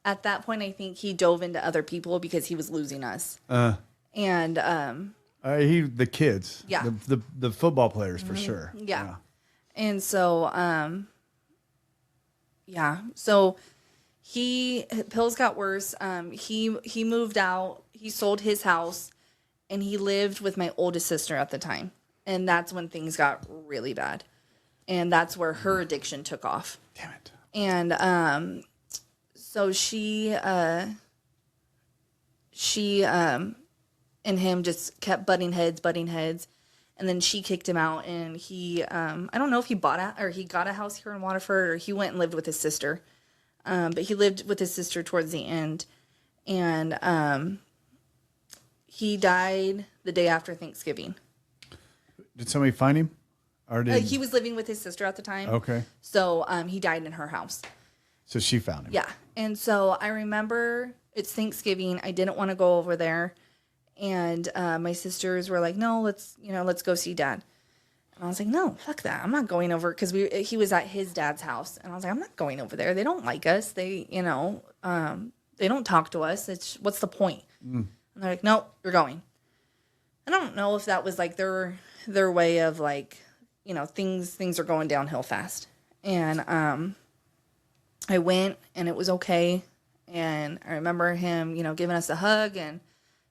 at that point, I think he dove into other people because he was losing us. And the kids. Yeah. The football players for sure. Yeah. And so so pills got worse. He moved out, he sold his house, and he lived with my oldest sister at the time. And that's when things got really bad. And that's where her addiction took off. Damn it. And so she and him just kept butting heads. And then she kicked him out, and he, I don't know if he got a house here in Waterford, or he went and lived with his sister. But he lived with his sister towards the end. And he died the day after Thanksgiving. Did somebody find him? Or did He was living with his sister at the time. Okay. So he died in her house. So she found him. Yeah. And so I remember it's Thanksgiving. I didn't want to go over there. And my sisters were like, no, let's go see Dad. And I was like, no, fuck that. I'm not going over, because he was at his dad's house. And I was like, I'm not going over there. They don't like us. They, they don't talk to us. What's the point? And they're like, no, you're going. I don't know if that was like their way of like, things are going downhill fast. And I went, and it was okay. And I remember him, giving us a hug and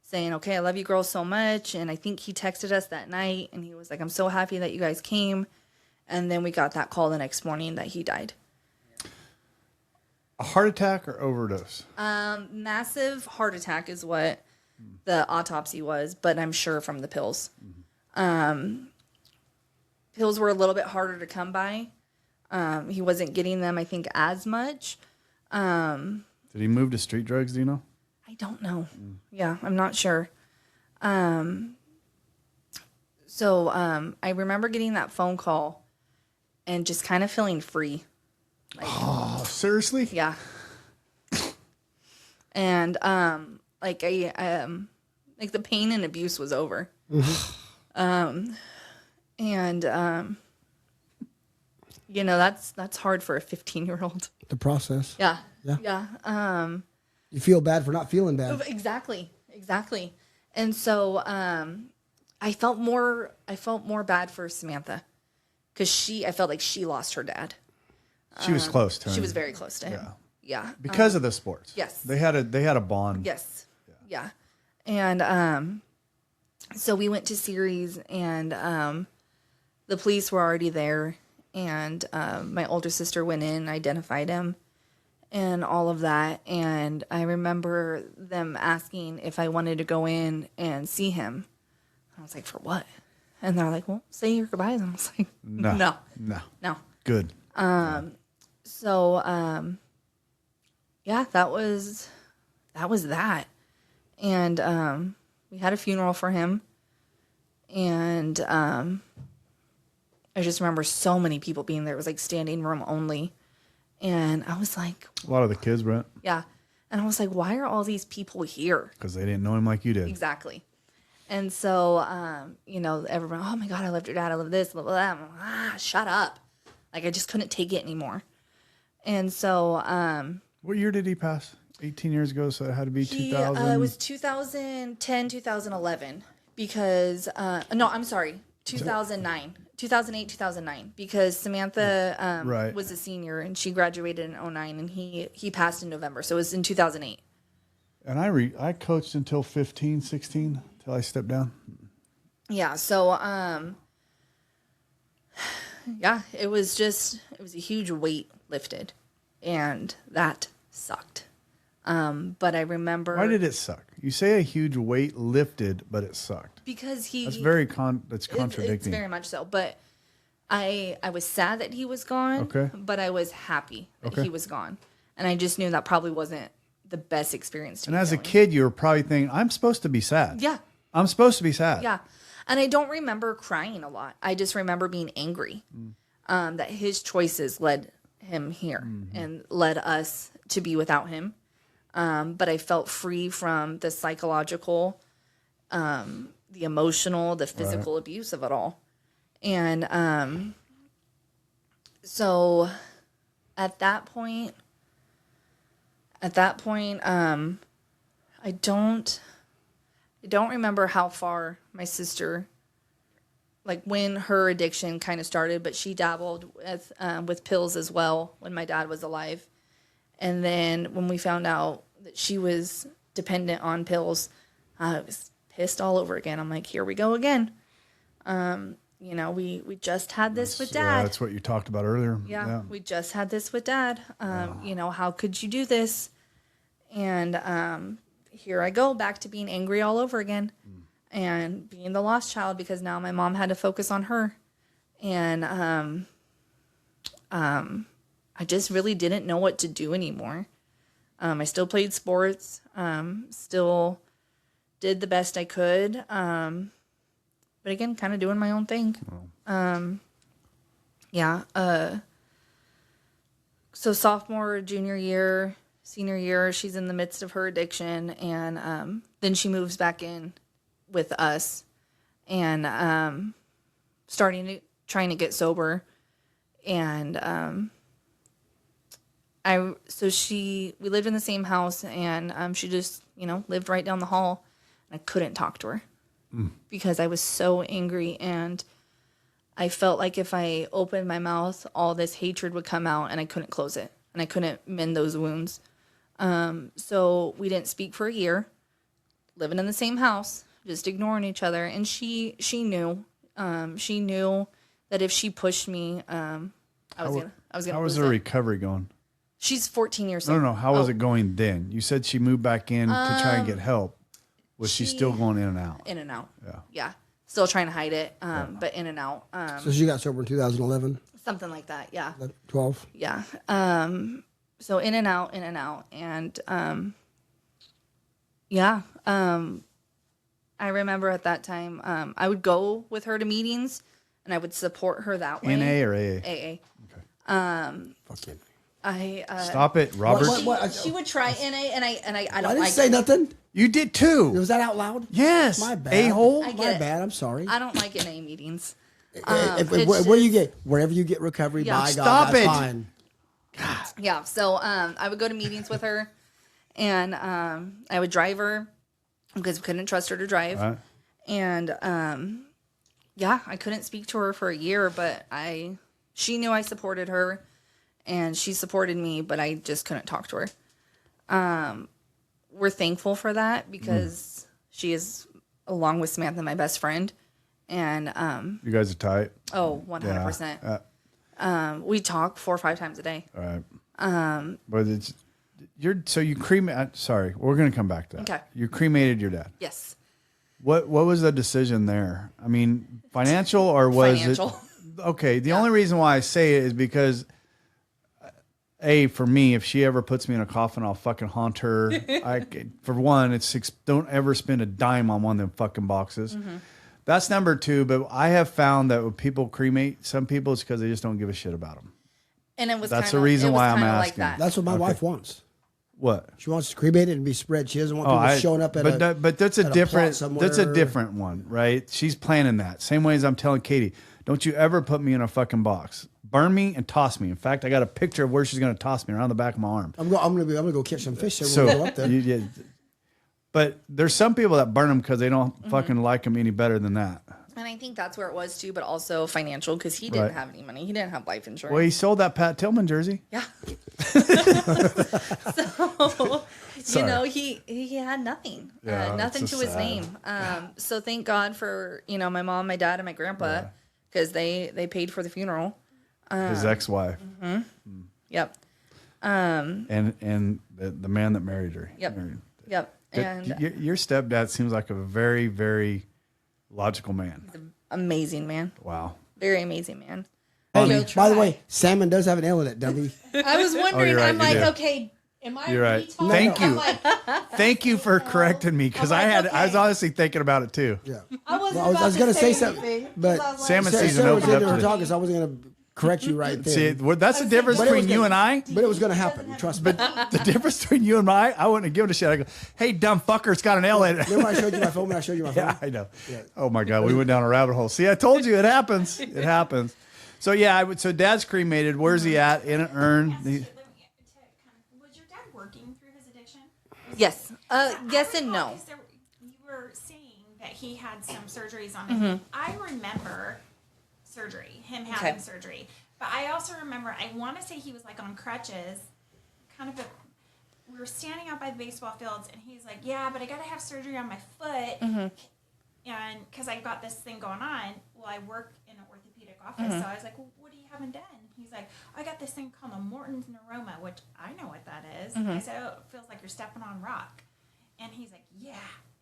saying, okay, I love you girls so much. And I think he texted us that night, and he was like, I'm so happy that you guys came. And then we got that call the next morning that he died. A heart attack or overdose? Massive heart attack is what the autopsy was, but I'm sure from the pills. Pills were a little bit harder to come by. He wasn't getting them, I think, as much. Did he move to street drugs, do you know? I don't know. Yeah, I'm not sure. So I remember getting that phone call and just kind of feeling free. Oh, seriously? Yeah. And like the pain and abuse was over. And that's hard for a 15-year-old. The process. Yeah. Yeah. You feel bad for not feeling bad. Exactly. And so I felt more bad for Samantha, because I felt like she lost her dad. She was close to him. She was very close to him. Yeah. Because of the sports. Yes. They had a bond. Yes. Yeah. And so we went to Ceres, and the police were already there, and my older sister went in, identified him, and all of that. And I remember them asking if I wanted to go in and see him. I was like, for what? And they're like, well, say your goodbyes. And I was like, no. Good. So, yeah, that was that. And we had a funeral for him. And I just remember so many people being there. It was like standing room only. And I was like... A lot of the kids, Brent. Yeah. And I was like, why are all these people here? Because they didn't know him like you did. Exactly. And so, everyone, oh my God, I love your dad. I love this, blah, blah, blah. I'm like, shut up. Like, I just couldn't take it anymore. And so... what year did he pass? 18 years ago, so it had to be 2000. It was 2010, 2011. Because... no, I'm sorry. 2009. 2008, 2009. Because Samantha was a senior, and she graduated in 2009, and he passed in November. So it was in 2008. And I coached until 15, 16, till I stepped down. Yeah. So, yeah, it was a huge weight lifted, and that sucked. But I remember. Why did it suck? You say a huge weight lifted, but it sucked. Because That's contradicting. It's very much so. But I was sad that he was gone. Okay. But I was happy that Okay. he was gone, and I just knew that probably wasn't the best experience to And be as a feeling. kid, you were probably thinking, I'm supposed to be sad. Yeah. I'm supposed to be sad. Yeah. And I don't remember crying a lot. I just remember being angry that his choices led him here and led us to be without him. But I felt free from the psychological, the emotional, the physical abuse of it all. And so at that point, I don't remember how far my sister, like when her addiction kind of started, but she dabbled with pills as well when my dad was alive. And then when we found out that she was dependent on pills, I was pissed all over again. I'm like, here we go again. We just had this with Dad. Yeah, that's what you talked about earlier. Yeah, we just had this with Dad. How could you do this? And here I go back to being angry all over again and being the lost child because now my mom had to focus on her. And I just really didn't know what to do anymore. I still played sports, still did the best I could. But again, kind of doing my own thing. So sophomore, junior year, senior year, she's in the midst of her addiction. And then she moves back in with us and trying to get sober. And we lived in the same house, and she just, lived right down the hall. And I couldn't talk to her because I was so angry, and I felt like if I opened my mouth, all this hatred would come out, and I couldn't close it, and I couldn't mend those wounds. So we didn't speak for a year, living in the same house, just ignoring each other. And she knew that if she pushed me, I was gonna How was lose her it. recovery going? She's 14 years No, old. no. How was it going then? You said she moved back in to try and get help. Was she still going in and out? In and out. Yeah. Yeah. Still trying to hide it, but in and out. So she got sober in 2011, Something like that. Yeah. 12. Yeah. So in and out. And I remember at that time, I would go with her to meetings and I would support her that way. NA or AA? AA. Fucking. Stop it, Robert. She would try NA, and I I don't didn't like say it. nothing. You did too. Was that out loud? Yes. My bad. A-hole. I get My it. bad. I'm sorry. I don't like NA meetings. Wherever you get recovery, Yeah. by God, Stop that's it. fine. Yeah, so I would go to meetings with her, and I would drive her because we couldn't trust her to drive. Right. And I couldn't speak to her for a year, but she knew I supported her, and she supported me, but I just couldn't talk to her. We're thankful for that because she is, along with Samantha, my best friend, and You guys are tight. 100%. We talk 4 or 5 times a day. All right. But you cremated. Sorry, we're gonna come back to that. Okay. You cremated your dad. Yes. What was the decision there? I mean, financial or was Financial. it? Okay. The only reason why I say it is because, for me, if she ever puts me in a coffin, I'll fucking haunt her. For one, don't ever spend a dime on one of them fucking boxes. Mm-hmm. That's number 2. But I have found that when people cremate some people, it's because they just don't give a shit about them. And it was That's kinda, the reason it was why I'm kinda like asking. that. That's what my wife wants. What? She wants to cremate it and be spread. She doesn't want people showing up at but that's a at a different plot somewhere. that's a different one, right? She's planning that. Same way as I'm telling Katie, don't you ever put me in a fucking box. Burn me and toss me. In fact, I got a picture of where she's going to toss me around the back of my arm. I'm gonna go catch some fish. So we'll go up there. But there's some people that burn them because they don't fucking like them any better than that. And I think that's where it was too, but also financial because he didn't Right. have any money. He didn't have life insurance. Well, he sold that Pat Tillman jersey. Yeah. You know, he had nothing, Yeah, nothing it's to so his sad. name. So thank God for, you know, my mom, my dad, and my grandpa, because they paid for the funeral. His ex-wife. Yep. And the man that married her. Yep. Married. Yep. And Your stepdad seems like a very, very logical man. amazing man. Wow. Very amazing man. Hey, by the way, salmon does have an L in it, Debbie. I was wondering. you're right, I'm you like, do. okay, am I? You're right. retarded? Thank I'm you. like, Thank you for correcting me because I was okay. honestly thinking about it too. Yeah. I wasn't Well, I about was to going to say say something, anything, but 'cause I was like, Salmon Sarah season was opened into up her today. talking, so I wasn't going to correct you right there. See, that's the difference But it was between you gonna- and I. But it was going to happen. Trust me. But the difference between you and I wouldn't have given a shit. I go, hey, dumb fucker, it's got an L in it. Remember I showed you my phone when I showed you my phone? Yeah, I know. Oh my God, we went down a rabbit hole. See, I told you it happens. It happens. So yeah, so Dad's cremated. Where's he at? In an urn. Was your dad working through his addiction? Yes. Yes and no. Because you were saying that he had some surgeries on him. I remember him having surgery. But I also remember, I want to say he was like on crutches, we were standing out by the baseball fields, and he's like, yeah, but I got to have surgery on my foot. And because I've got this thing going on, well, I work in an orthopedic office, so I was like, well, what do you haven't done? He's like, I got this thing called a Morton's neuroma, which I know what that is. I said, oh, it feels like you're stepping on rock. And he's like, yeah,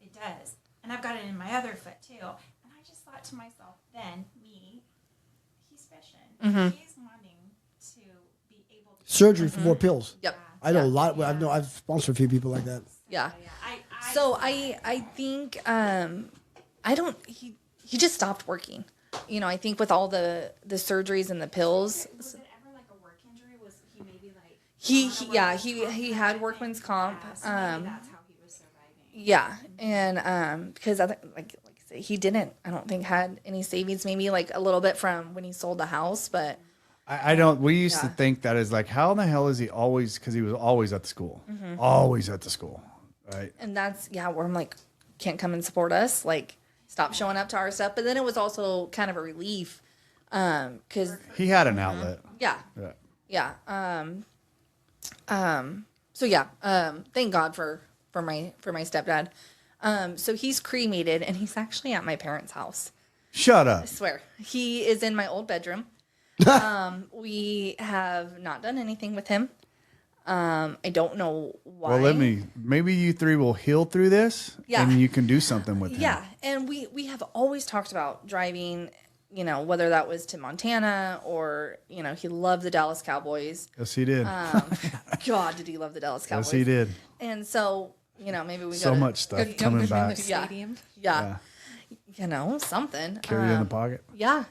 it does. And I've got it in my other foot, too. And I just thought to myself, then, he's fishing. He's wanting to be able to... Surgery for more pills. Yep. I know a lot. I've sponsored a few people like that. Yeah. I So I think he just stopped working. You know, I think with all the surgeries and the pills, Was it ever like a work injury? Was he maybe like... he had workman's comp. So maybe that's how he was surviving. Yeah, and because like I said, he didn't. I don't think had any savings. Maybe like a little bit from when he sold the house, but I don't. We used to think that is like, how in the hell is he always? Because he was always at the school, always at the school, right? and that's where I'm like, can't come and support us. Like, stop showing up to our stuff. But then it was also kind of a relief, because He had an outlet. yeah. So thank God for my stepdad. So he's cremated, and he's actually at my parents' house. Shut up. I swear. He is in my old bedroom. We have not done anything with him. I don't know why. Well, maybe you three will heal through this, Yeah. and you can do something with him. Yeah, and we have always talked about driving, you know, whether that was to Montana or, you know, he loved the Dallas Cowboys. Yes, he did. God, did he love the Dallas Cowboys. Yes, he did. And so, you know, maybe we So gotta much stuff Dump coming him in back. the stadium. Yeah. You know, something. Carry it in the pocket. Yeah.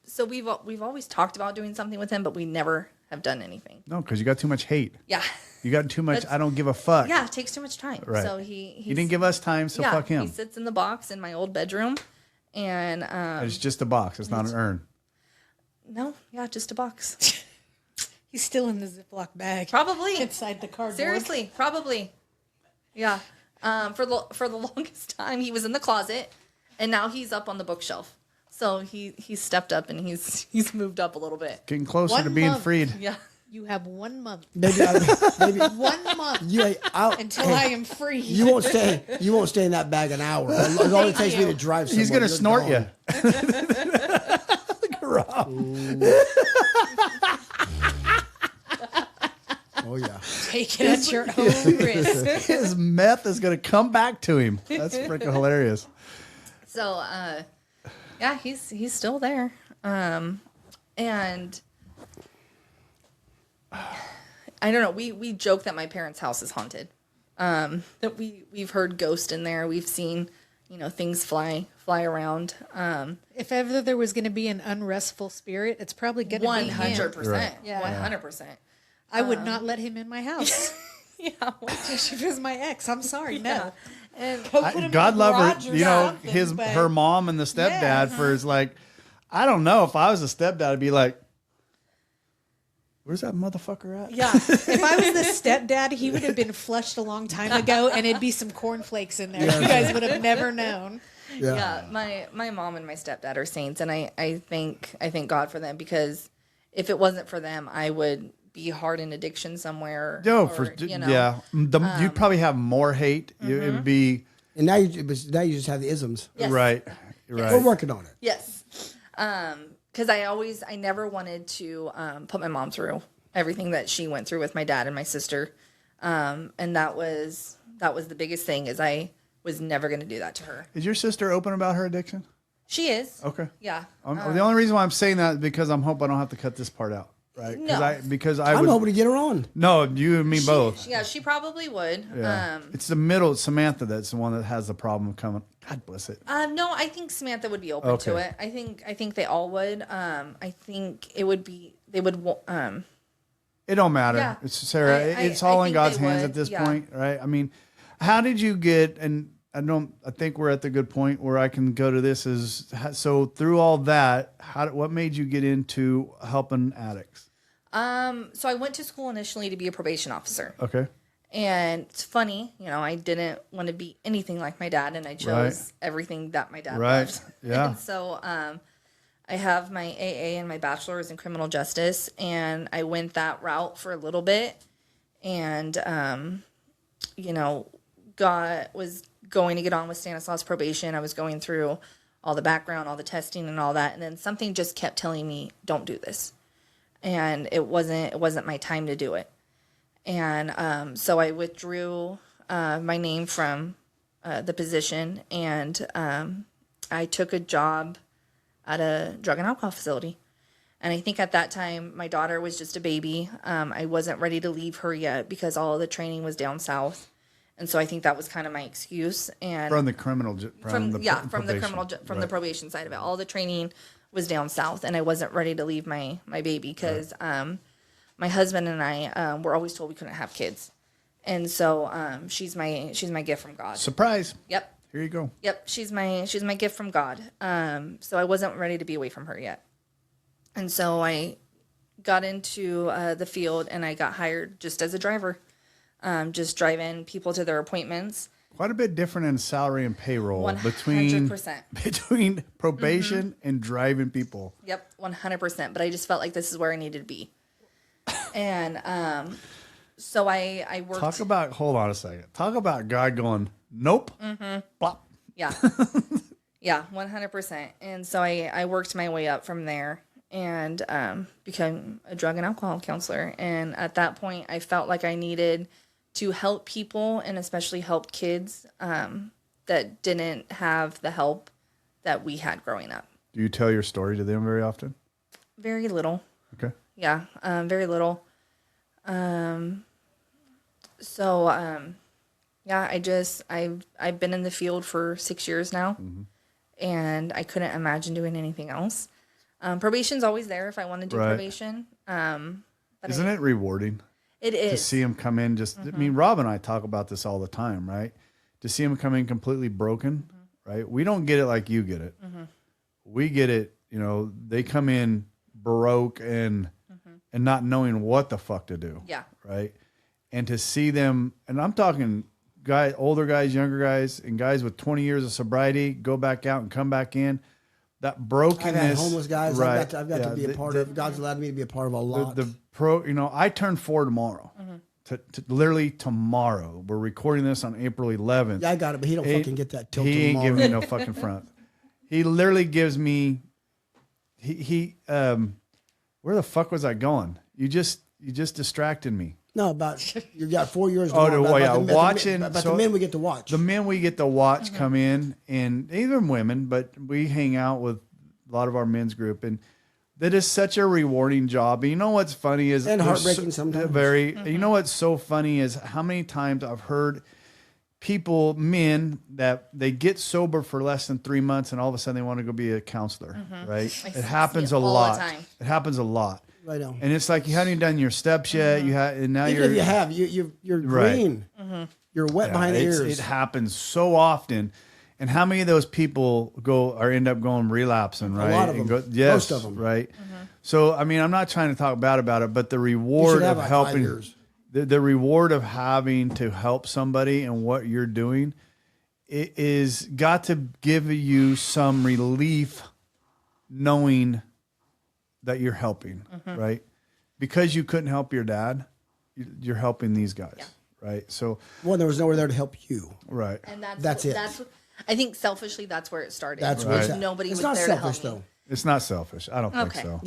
So we've always talked about doing something with him, but we never have done anything. No, because you got too much hate. Yeah. You got too much. That's- I don't give a fuck. Yeah, it takes too much time. Right. So he didn't give us time, so fuck him. He sits in the box in my old bedroom, and It's just a box. It's not an urn. just a box. He's still in the Ziploc bag. Probably. Inside the cardboard. Seriously, probably. Yeah. For the longest time, he was in the closet, and now he's up on the bookshelf. So he's stepped up and he's moved up a little bit. Getting closer 1 to being month. freed. Yeah. You have 1 month. Maybe 1 month until I am free. you won't stay. You won't stay in that bag an hour. It only takes me to drive. He's somewhere. gonna You're snort gone. you. Look at Rob. Oh yeah. Take it at your own risk. His meth is gonna come back to him. That's freaking hilarious. So he's still there. And I don't know. We joke that my parents' house is haunted. That we've heard ghosts in there. We've seen, you know, things fly around. If ever there was going to be an unrestful spirit, it's probably going to be him. 100%. Right. Yeah. 100%. I would not let him in my house. Yeah. If he was my ex, I'm sorry. No. And Go put him in God the love garage her. or You know, something, but- her mom and the stepdad Yeah. for his like. I don't know if I was a stepdad, I'd be like, "Where's that motherfucker at?" Yeah. If I was the stepdad, he would have been flushed a long time ago, and it'd be some cornflakes in there. You guys would have never known. yeah, my mom and my stepdad are saints, and I thank God for them, because if it wasn't for them, I would be hard in addiction somewhere. No, you know. yeah. You'd probably have more hate. It would be And now you just have the isms. Yes. right. Right. We're working on it. Yes. Because I never wanted to put my mom through everything that she went through with my dad and my sister. And that was the biggest thing, is I was never going to do that to her. Is your sister open about her addiction? She is. Okay. Yeah. The only reason why I'm saying that is because I'm hoping I don't have to cut this part out. Right. No. Because I I'm would. hoping to get her on. No, you and me both. Yeah, she probably would. Yeah. It's the middle, Samantha, that's the one that has the problem coming. God bless it. No, I think Samantha would be open to it. I think they all would. I think it would be, they would, It don't matter. Yeah. It's Sarah. It's I all in think God's they hands would, at this yeah. point, right? I mean, how did you get? And I think we're at the good point where I can go to this. So through all that, what made you get into helping addicts? So I went to school initially to be a probation officer. Okay. And it's funny, I didn't want to be anything like my dad, and I chose everything that my dad loved. Yeah. And so I have my AA and my bachelor's in criminal justice, and I went that route for a little bit, and was going to get on with Stanislaus probation. I was going through all the background, all the testing, and all that, and then something just kept telling me, "Don't do this," and it wasn't my time to do it. And so I withdrew my name from the position, and I took a job at a drug and alcohol facility. And I think at that time, my daughter was just a baby. I wasn't ready to leave her yet because all of the training was down south. And so I think that was kind of my excuse. And From the criminal, from the probation side of it, all the training was down south, and I wasn't ready to leave my baby because my husband and I were always told we couldn't have kids, and so she's my gift from God. Surprise. Yep. Here you go. Yep. She's my gift from God. So I wasn't ready to be away from her yet, and so I got into the field, and I got hired just as a driver, just driving people to their appointments. Quite a bit different in salary and payroll 100%. between probation and driving people. Yep, 100%. But I just felt like this is where I needed to be. And so I worked. Hold on a second. Talk about God going, nope. Plop. Yeah. Yeah, 100%. And so I worked my way up from there and became a drug and alcohol counselor. And at that point, I felt like I needed to help people, and especially help kids that didn't have the help that we had growing up. Do you tell your story to them very often? Very little. Okay. Yeah, very little. I've been in the field for 6 years now, and I couldn't imagine doing anything else. Probation's always there if I want to do probation. But Isn't it rewarding? It is. To see them come in I mean, Rob and I talk about this all the time, right? To see them come in completely broken, right? We don't get it like you get it. We get it, they come in broke and not knowing what the fuck to do. Yeah. Right. And to see them, and I'm talking older guys, younger guys, and guys with 20 years of sobriety go back out and come back in. That brokenness. I've had homeless guys. Right. I've got to be a part of. God's allowed me to be a part of a lot. I turn 4 tomorrow. To literally tomorrow. We're recording this on April 11th. Yeah, I got it, but he don't fucking get that till he tomorrow. Ain't giving me no fucking front. He literally gives me. Where the fuck was I going? You just distracted me. No, you got 4 years. Watching. The men we get to watch. The men we get to watch come in, and even women, but we hang out with a lot of our men's group, and that is such a rewarding job. And you know what's funny is and heartbreaking sometimes. You know what's so funny is how many times I've heard men that they get sober for less than 3 months, and all of a sudden they want to go be a counselor. Right? It happens a lot. It happens a lot. Right now. And it's like you haven't even done your steps yet. And now even if you have, you're green. You're wet behind the ears. It happens so often. And how many of those people end up going relapsing, right? A lot of them. Most of them. Right. So, I mean, I'm not trying to talk bad about it, but the reward of helping, the reward of having to help somebody and what you're doing, it is got to give you some relief knowing that you're helping, right? because you couldn't help your dad, you're helping these guys, right? So, Well, there was nowhere there to help you. right. And That's it. That's I think selfishly that's where it started. That's Right. right. Nobody It's was not there selfish to help me. though. It's not selfish. I don't think Okay. so.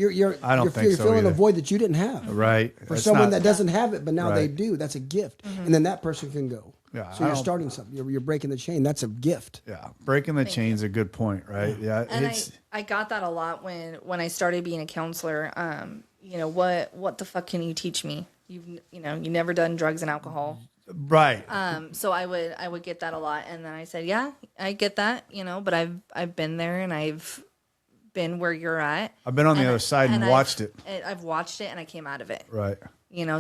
I don't think you're so filling either. a void that you didn't have. Right. For It's someone not- that doesn't have it, but now they Right. do, that's a gift. Mm-hmm. And then that person can go. Yeah, So I you're don't- starting something. You're breaking the chain. That's a gift. Yeah. Breaking the chain's a good point, right? Yeah. And It's I got that a lot when I started being a counselor. You know, what the fuck can you teach me? You never done drugs and alcohol. right. So I would get that a lot, and then I said, yeah, I get that, but I've been there and I've been where you're at. I've been on the other side and watched it. I've watched it and I came out of it. Right.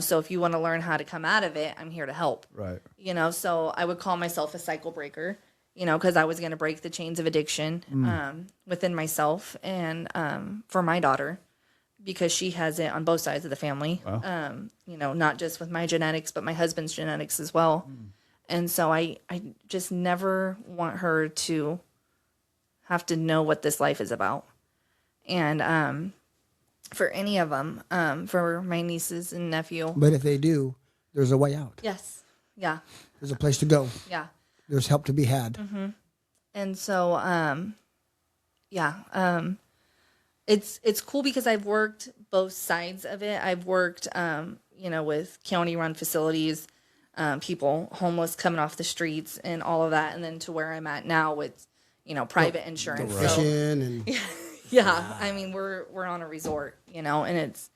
So if you want to learn how to come out of it, I'm here to help. Right. So I would call myself a cycle breaker, because I was going to break the chains of addiction within myself and for my daughter, because she has it on both sides of the family. Wow. Not just with my genetics, but my husband's genetics as well. And so I just never want her to have to know what this life is about. And for any of them, for my nieces and nephew. But if they do, there's a way out. Yes. Yeah. There's a place to go. Yeah. There's help to be had. And so, it's cool because I've worked both sides of it. I've worked, with county-run facilities, people homeless coming off the streets and all of that, and then to where I'm at now with, private insurance. So, Fishing and yeah, I mean, we're on a resort, and it's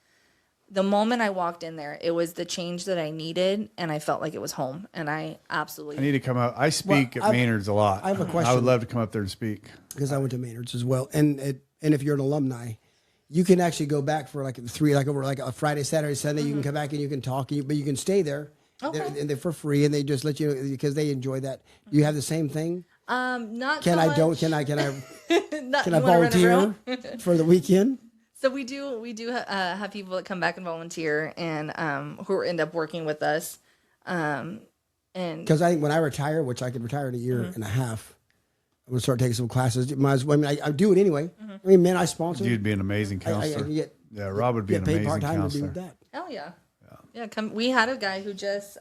the moment I walked in there, it was the change that I needed, and I felt like it was home, and I absolutely. I need to come out. I speak at Maynard's a lot. I have a I question. would love to come up there and speak. because I went to Maynard's as well. And if you're an alumni, you can actually go back for over a Friday, Saturday, Sunday. You can come back and you can talk, but you can stay there. Okay. They're for free, and they just let you because they enjoy that. You have the same thing. Not Can so I much. don't? Can I? Can I? Not, Can you I wanna run around? volunteer for the weekend? So we do have people that come back and volunteer and who end up working with us. And Because I think when I retire, which I could retire in a year and a half, I'm gonna start taking some classes. Might as well, I do it anyway. I mean, man, I sponsor. You'd be an amazing I counselor. can get Rob would be an paid amazing part time to do counselor. that. hell yeah. Yeah, come. We had a guy who just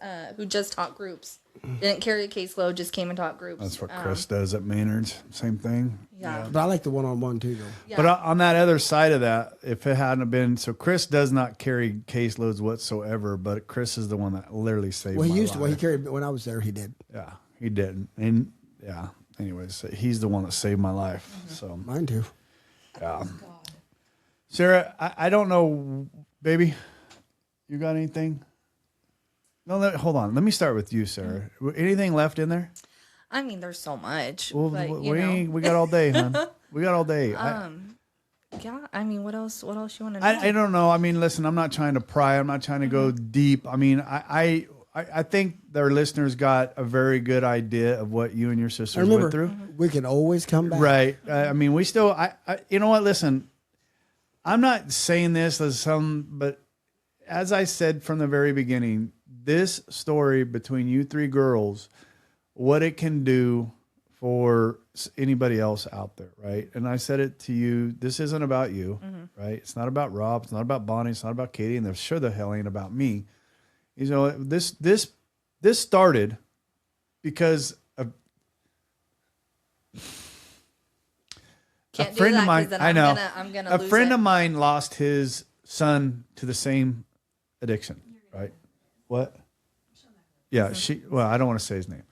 taught groups. Didn't carry a caseload, just came and taught groups. That's what Chris does at Maynard's. Same thing. Yeah. But I like the one-on-one too, though. Yeah. But on that other side of that, if it hadn't have been, so Chris does not carry caseloads whatsoever, but Chris is the one that literally saved Well, he my used to. Well, he life. carried when I was there. He did. Yeah, he didn't. And yeah, anyways, he's the one that saved my life. So, Mine too. yeah. Sarah, I don't know, baby, you got anything? No, hold on. Let me start with you, Sarah. Anything left in there? I mean, there's so much. Well, but, we got all day, hon. We got all day. yeah. I mean, what else? What else you want to know? I don't know. I mean, listen, I'm not trying to pry. I'm not trying to go deep. I mean, I think their listeners got a very good idea of what you and your sisters Remember, went through. we can always come back. Right. I mean, we still, you know what? Listen, I'm not saying this as but as I said from the very beginning, this story between you three girls, what it can do for anybody else out there, right? And I said it to you, this isn't about you, right? It's not about Rob, it's not about Bonnie, it's not about Katie, and sure the hell ain't about me. You know, this started because of Can't a friend do of that, mine, 'cause then I know, I'm gonna a lose friend it. of mine lost his son to the same addiction, right? What? Yeah, well, I don't want to say his name.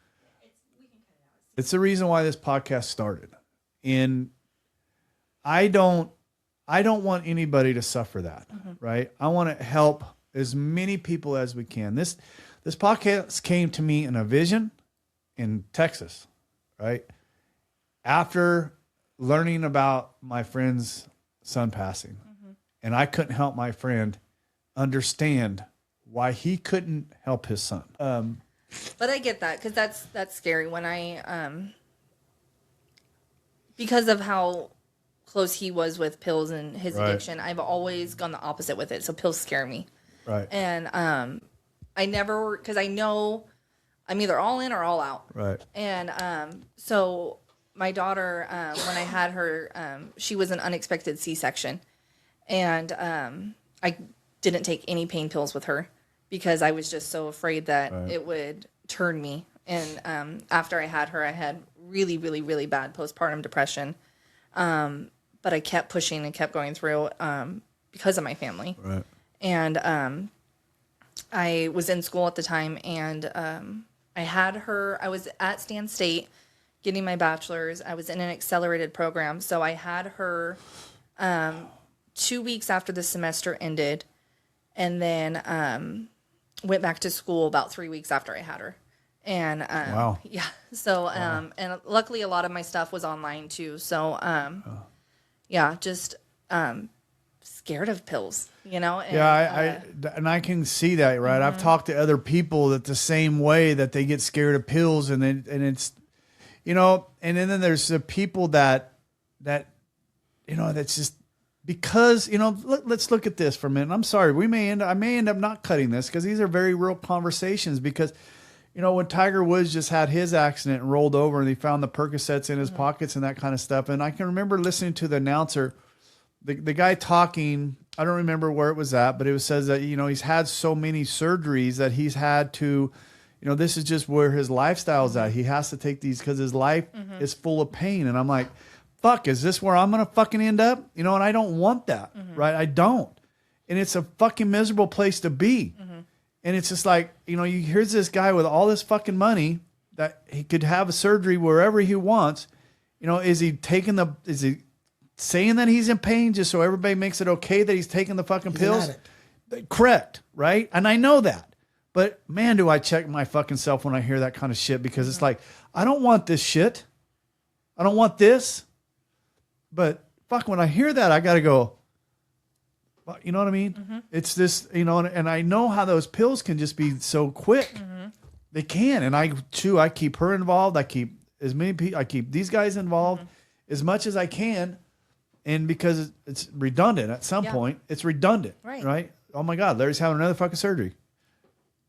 It's the reason why this podcast started. And I don't want anybody to suffer that, right? I want to help as many people as we can. This podcast came to me in a vision in Texas, right? After learning about my friend's son passing. And I couldn't help my friend understand why he couldn't help his son. But I get that because that's scary when I because of how close he was with pills and his Right. addiction. I've always gone the opposite with it. So pills scare me, Right. and I never because I know I'm either all in or all out. Right. And so my daughter, when I had her, she was an unexpected C-section, and I didn't take any pain pills with her because I was just so afraid that it would turn me. And after I had her, I had really, really, really bad postpartum depression. But I kept pushing and kept going through because of my family. Right. And I was in school at the time, and I had her. I was at Stan State getting my bachelor's. I was in an accelerated program, so I had her 2 weeks after the semester ended, and then went back to school about 3 weeks after I had her. And Wow. yeah, so and luckily a lot of my stuff was online too. So yeah, just scared of pills, you know. And, and I can see that, right? I've talked to other people that the same way that they get scared of pills, and it's, you know, and then there's the people that you know, that's just because, you know, let's look at this for a minute. I'm sorry, I may end up not cutting this because these are very real conversations. Because, you know, when Tiger Woods just had his accident and rolled over, and they found the Percocets in his pockets and that kind of stuff, and I can remember listening to the announcer. The guy talking, I don't remember where it was at, but it says that, you know, he's had so many surgeries that he's had to, you know, this is just where his lifestyle's at. He has to take these because his life is full of pain. And I'm like, fuck, is this where I'm going to fucking end up? You know, and I don't want that, right? I don't. And it's a fucking miserable place to be. And it's just like, you know, here's this guy with all this fucking money that he could have a surgery wherever he wants. You know, is he saying that he's in pain just so everybody makes it okay that he's taking the fucking pills? Correct, right? And I know that. But man, do I check my fucking self when I hear that kind of shit, because it's like, I don't want this shit. I don't want this. But fuck, when I hear that, I got to go, you know what I mean? It's this, you know, and I know how those pills can just be so quick. They can. And I keep her involved. I keep as many people, I keep these guys involved as much as I can. And because it's redundant at some point, it's redundant, right? Oh my God, Larry's having another fucking surgery.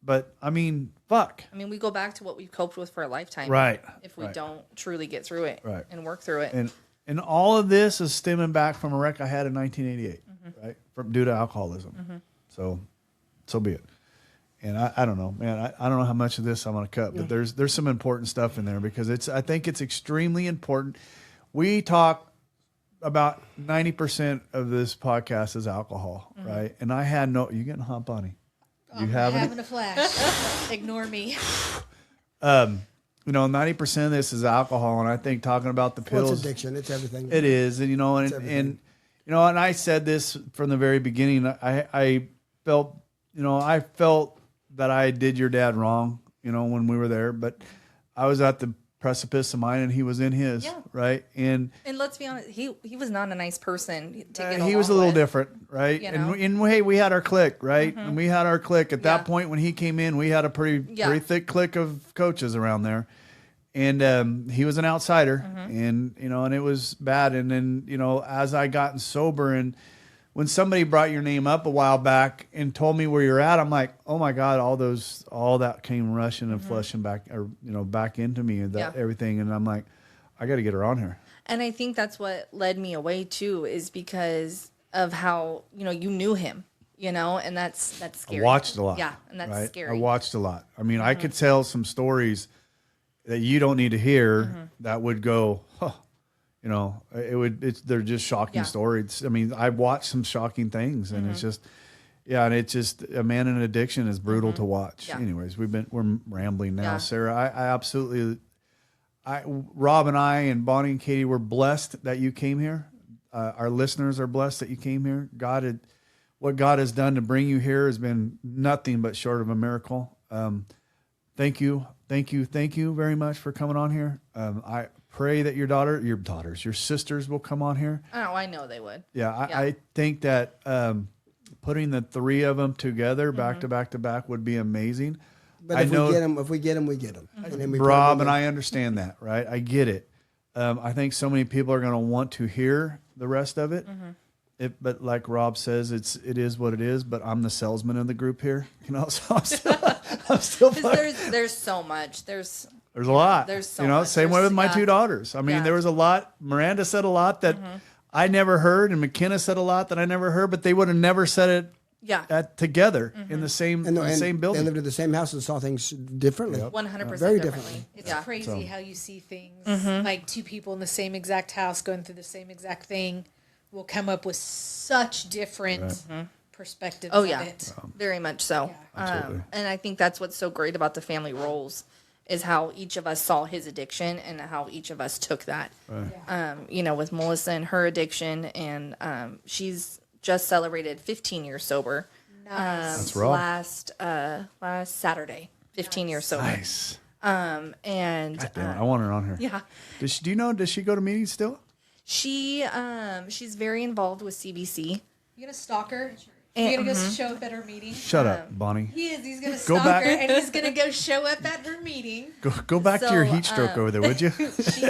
But I mean, fuck. I mean, we go back to what we've coped with for a lifetime, right? If we don't truly get through it, and work through it, and all of this is stemming back from a wreck I had in 1988, right? Due to alcoholism. So be it. And I don't know, man. I don't know how much of this I'm going to cut, but there's some important stuff in there, because I think it's extremely important. We talk about 90% of this podcast is alcohol, right? And I had you getting hot, Bonnie? You having a flash. Ignore me. You know, 90% of this is alcohol, and I think talking about the pills, it's addiction. It's everything. It is, and you know, and you know, and I said this from the very beginning. I felt that I did your dad wrong, you know, when we were there, but I was at the precipice of mine and he was in his, right? And let's be honest, he was not a nice person to get he was a little different, right? You know? And hey, we had our clique, right? And we had our clique at that point. When he came in, we had a pretty thick clique of coaches around there. And he was an outsider, and you know, and it was bad. And then, you know, as I gotten sober, and when somebody brought your name up a while back and told me where you're at, I'm like, oh my God, all that came rushing and flushing back, or you know, back into me, and everything. And I'm like, I got to get her on here. And I think that's what led me away too, is because of how, you know, you knew him, you know, and that's scary. I watched a lot. Yeah, and that's scary. I watched a lot. I mean, I could tell some stories that you don't need to hear that would go, huh. You know, they're just shocking stories. I mean, I've watched some shocking things, and it's just, and it's just, a man in addiction is brutal to watch. Yeah. Anyways, we're rambling now, Sarah. I absolutely, Rob and I and Bonnie and Katie were blessed that you came here. Our listeners are blessed that you came here. What God has done to bring you here has been nothing but short of a miracle. Thank you very much for coming on here. I pray that your sisters will come on here. Oh, I know they would. Yeah, I think that putting the three of them together back to back to back would be amazing. But if we get them, we get them. And then Rob, and I understand that, right? I get it. I think so many people are going to want to hear the rest of it. But like Rob says, it is what it is. But I'm the salesman in the group here, you know. So I'm still. There's so much. There's a lot. There's so much. Same way with my two daughters. I mean, there was a lot. Miranda said a lot that I never heard, and McKenna said a lot that I never heard. But they would have never said it together in the same same building. They lived in the same house and saw things differently. 100% Very differently. It's crazy how you see things. Like two people in the same exact house going through the same exact thing will come up with such different perspectives Oh of yeah, it. very much so. And I think that's what's so great about the family roles is how each of us saw his addiction and how each of us took that. You know, with Melissa and her addiction, and she's just celebrated 15 years sober. That's rough. Last Saturday, 15 years sober. Nice. And Damn, I want her on here. yeah, Do you know? Does she go to meetings still? she's very involved with CBC. You gonna stalk her? And- You gonna go show up at her meeting? Shut up, Bonnie. He is. He's gonna Go stalk back. her, and he's gonna go show up at her meeting. Go back to your So, heat stroke over there, would you? She,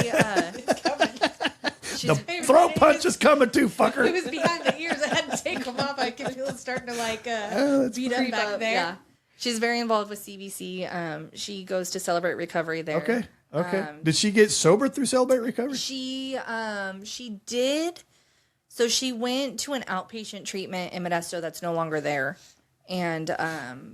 The throat punch is coming too, It fucker. was behind the ears. I had to take them off. I could feel it starting to like beat up creep back up, there. Yeah. She's very involved with CBC. She goes to Celebrate Recovery there. Okay. Did she get sober through Celebrate Recovery? She did. So she went to an outpatient treatment in Modesto that's no longer there, and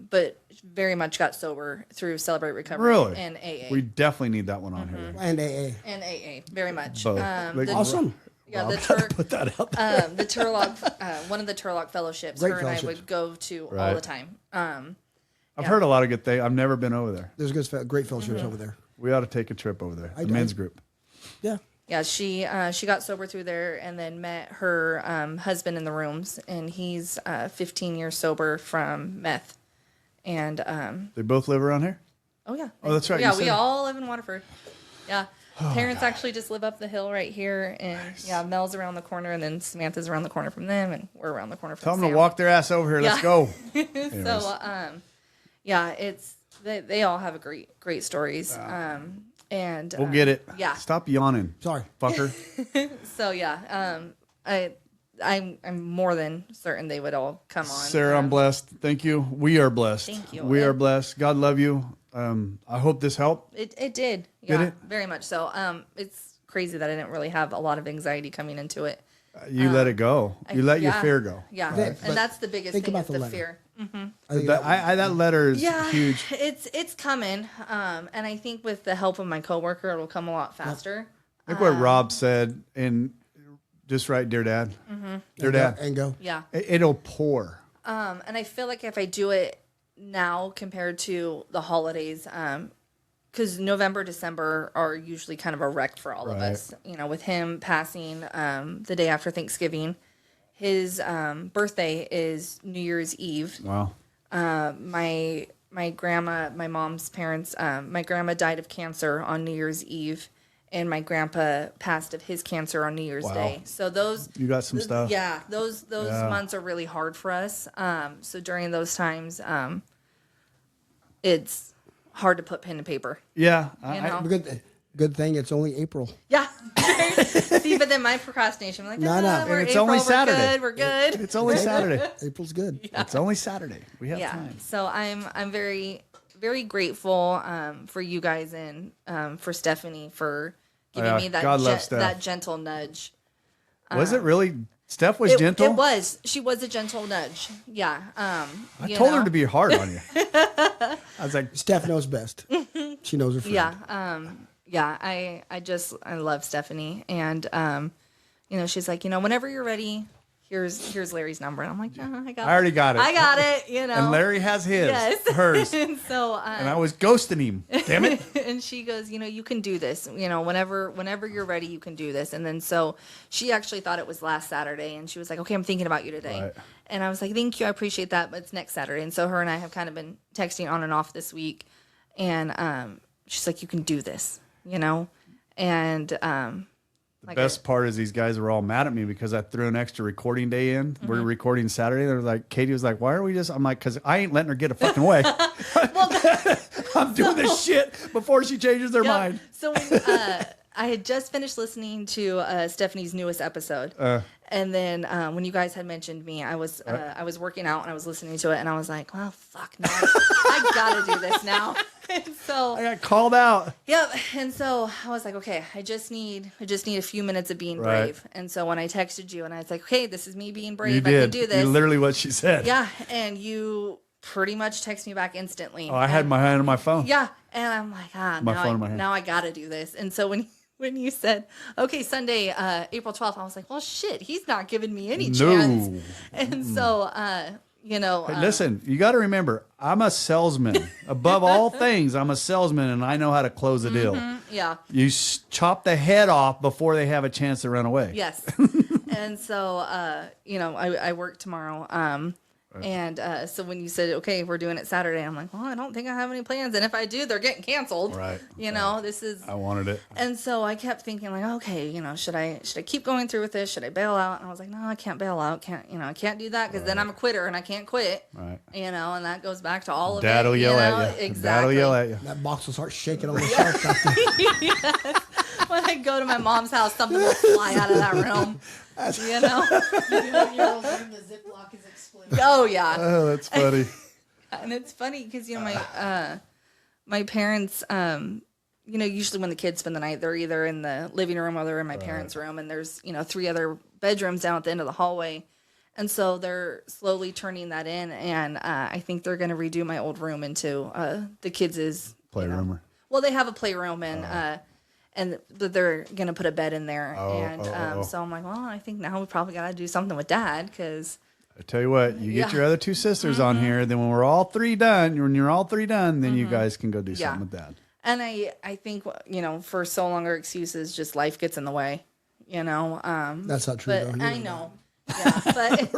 but very much got sober through Celebrate Recovery Really? and AA. We definitely need that one on here. And AA. And AA, very much. Both. Like, Awesome. Yeah, Put that out there. the Turlock, one of the Turlock fellowships, Great her and I fellowships. would go to all Right. the time. I've heard a lot of good things. I've never been over there. There's great fellowships over there. We ought to take a trip over there. The men's group. Yeah. Yeah, she got sober through there and then met her husband in the rooms, and he's 15 years sober from meth. And They both live around here? oh yeah, Oh, that's right, you Yeah, said we it. all live in Waterford. Yeah, parents actually just live up the hill right here, and yeah, Mel's around the corner, and then Samantha's around the corner from them, and we're around the corner from Tell them to Sam. walk their ass over here. Let's Yeah. go. So yeah, it's they all have a great stories. And We'll get it. Yeah. Stop yawning. Sorry. Fucker. So yeah, I'm more than certain they would all come on. Sarah, I'm blessed. Thank you. We are blessed. Thank you. We are blessed. God love you. I hope this helped. It did. Yeah, it? very much so. It's crazy that I didn't really have a lot of anxiety coming into it. You let it go. You let your Yeah. fear go. Yeah, But and that's the biggest think thing about is the the letter. fear. I think That letter is huge. It's coming, and I think with the help of my coworker, it'll come a lot faster. I think what Rob said, and just right, dear Dad. Dear Dad. And go. Yeah, It'll pour. and I feel like if I do it now compared to the holidays, because November, December are usually kind of a wreck for all of Right. us. You know, with him passing the day after Thanksgiving, his birthday is New Year's Eve. Wow. My grandma, my mom's parents, my grandma died of cancer on New Year's Eve, and my grandpa passed of his cancer on New Year's Day. So those You got some stuff. yeah, those months are really hard for us. So during those times, it's hard to put pen to paper. Yeah. You know? Good thing it's only April. Yeah. See, but then my procrastination, I'm like, No, no. we're And it's April, only Saturday. We're good. It's only Saturday. April's good. It's only Saturday. We have Yeah. time. So I'm very, very grateful for you guys and for Stephanie for giving Yeah, me that God loves Steph. that gentle nudge. Was it really? Steph was gentle? It was. She was a gentle nudge. Yeah. I told her to be hard on you. I was like, Steph knows best. She knows her friend. Yeah. Yeah. I love Stephanie, and you know, she's like, you know, whenever you're ready, here's Larry's number, and I'm like, I already got it. I got it. You know. and Larry has his, Yes. hers. And so. And I was ghosting him. Damn it. And she goes, you know, you can do this. You know, whenever you're ready, you can do this. And then so she actually thought it was last Saturday, and she was like, okay, I'm thinking about you today. Right. And I was like, thank you, I appreciate that, but it's next Saturday. And so her and I have kind of been texting on and off this week, and she's like, you can do this, you know, and The best part is these guys were all mad at me because I threw an extra recording day in. We're recording Saturday. They're like, Katie was like, why are we just? I'm like, because I ain't letting her get a fucking way. I'm doing this shit before she changes her mind. So when, I had just finished listening to Stephanie's newest episode, and then when you guys had mentioned me, I was working out and I was listening to it, and I was like, well, fuck no, I gotta do this now. So I got called out. yep. And so I was like, okay, I just need a few minutes of being Right. brave. And so when I texted you and I was like, okay, this is me being brave. You I can did. do this. You literally what she said. Yeah. And you pretty much text me back instantly. Oh, I had my hand on my phone. Yeah. And I'm like, My phone in my hand. now I got to do this. And so when you said, okay, Sunday, April 12th, I was like, well, shit, he's not giving me any chance. No. And so, you know. Hey, listen, you got to remember, I'm a salesman. Above all things, I'm a salesman, and I know how to close a deal. Yeah. You chop the head off before they have a chance to run away. Yes. And so, you know, I work tomorrow. And so when you said, okay, we're doing it Saturday, I'm like, well, I don't think I have any plans. And if I do, they're getting canceled. Right. You know, this is. I wanted it. And so I kept thinking, like, okay, you know, should I keep going through with this? Should I bail out? And I was like, no, I can't bail out. I can't do that because then I'm a quitter and I can't quit. Right. You know, and that goes back to all of Dad it. will yell at you. Exactly. Dad will yell at you. That box will start shaking on the shelf. After. When I go to my mom's house, something will fly out of that room. You know? Your old room, the Ziploc is exploding. Oh, yeah. Oh, that's funny. And it's funny because, you know, my parents, you know, usually when the kids spend the night, they're either in the living room or they're in my parents' room. And there's, you know, 3 other bedrooms down at the end of the hallway. And so they're slowly turning that in. And I think they're going to redo my old room into the kids' Playroom. You know, well, they have a playroom but they're going to put a bed in there. So I'm like, well, I think now we probably got to do something with Dad because. I tell you what, you get your other 2 sisters on here, then when you're all 3 done, then you guys can go do something with Dad. And I think, you know, for so long our excuse is just life gets in the way, you know. That's not true, but though. I know. Yeah, but